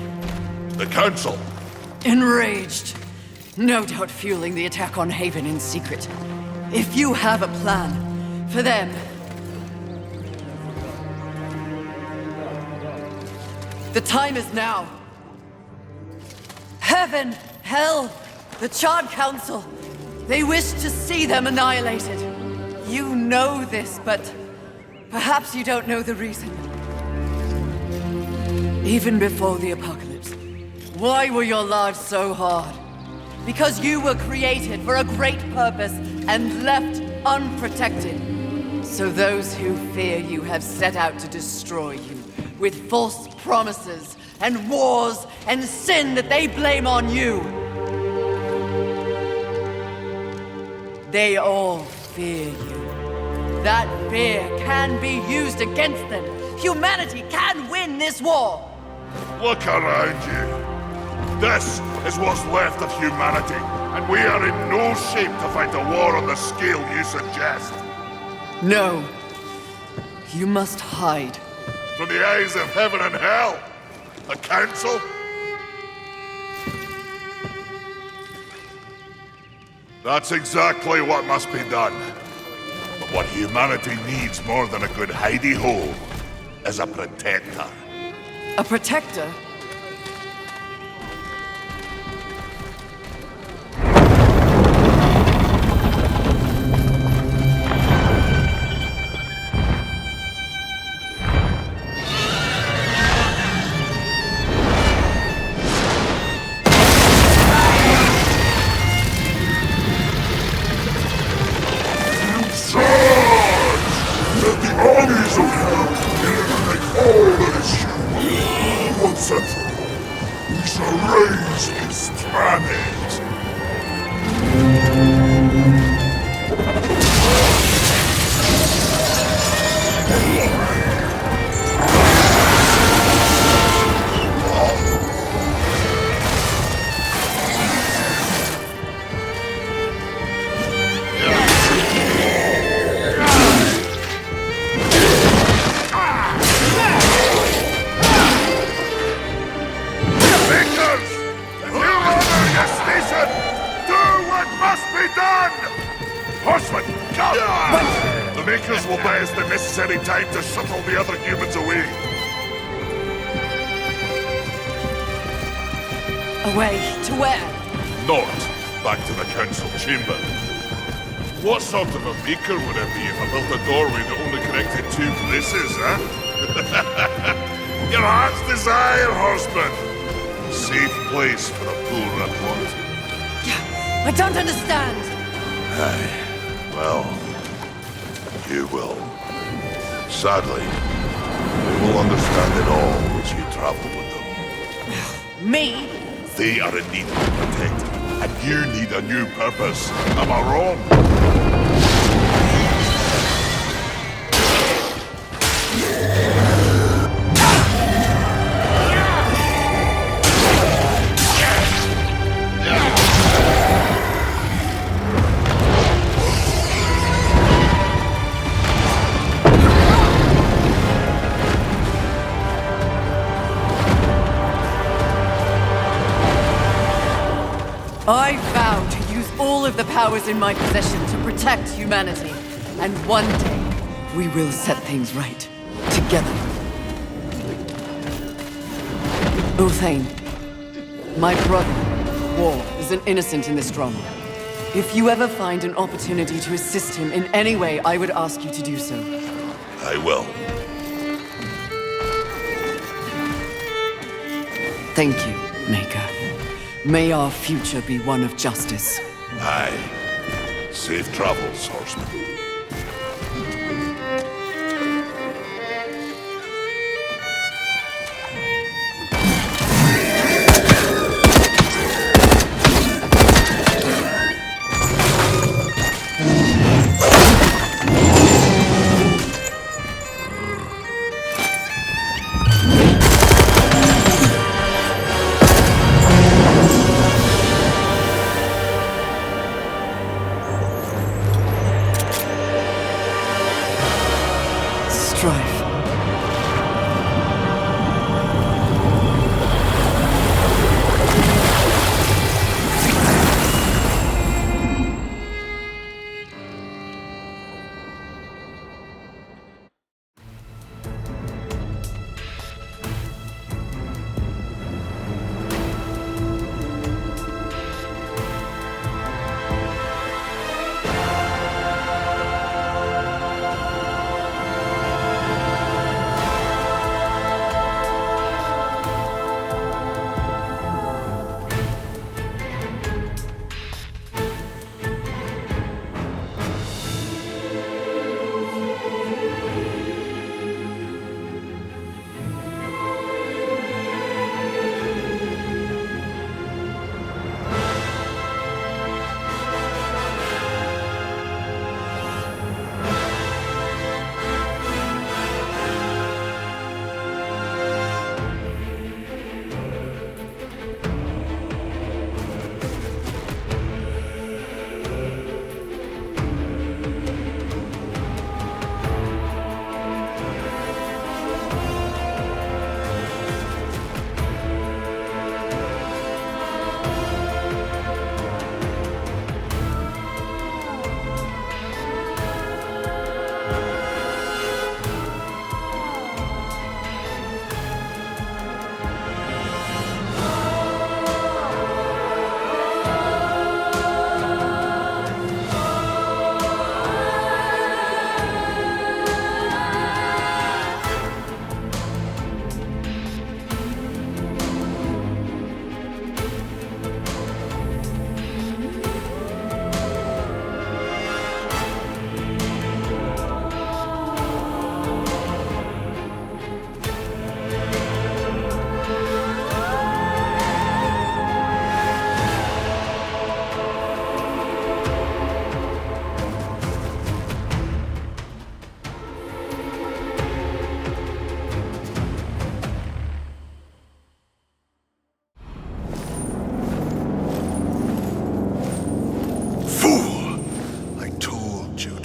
The Council. Enraged. No doubt fueling the attack on Haven in secret. If you have a plan for them... The time is now. Heaven, hell, the Charred Council. They wish to see them annihilated. You know this, but perhaps you don't know the reason. Even before the apocalypse, why were your lives so hard? Because you were created for a great purpose and left unprotected. So those who fear you have set out to destroy you with false promises and wars and sin that they blame on you. They all fear you. That fear can be used against them. Humanity can win this war. Look around you. This is what's left of humanity, and we are in no shape to fight a war on the scale you suggest. No. You must hide. From the eyes of heaven and hell? The Council? That's exactly what must be done. But what humanity needs more than a good hidey-hole is a protector. A protector? Time to shuttle the other humans away. Away? To where? Not back to the council chamber. What sort of a maker would it be if I built a doorway that only connected two places, huh? Your heart's desire, horseman. Safe place for a poor report. I don't understand. Aye. Well, you will. Sadly, you will understand it all as you travel with them. Me? They are in need of protecting, and you need a new purpose. Am I wrong? I vow to use all of the powers in my possession to protect humanity. And one day, we will set things right. Together. Uthane, my brother, War, is an innocent in this drama. If you ever find an opportunity to assist him in any way, I would ask you to do so. I will. Thank you, Maker. May our future be one of justice. Aye. Safe travels, horseman. Strife.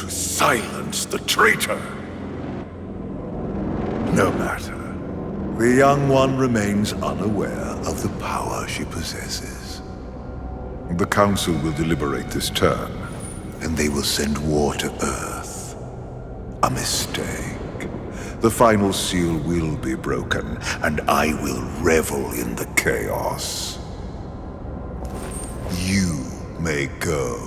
Silence the traitor! No matter. The young one remains unaware of the power she possesses. The Council will deliberate this turn, and they will send war to Earth. A mistake. The final seal will be broken, and I will revel in the chaos. You may go.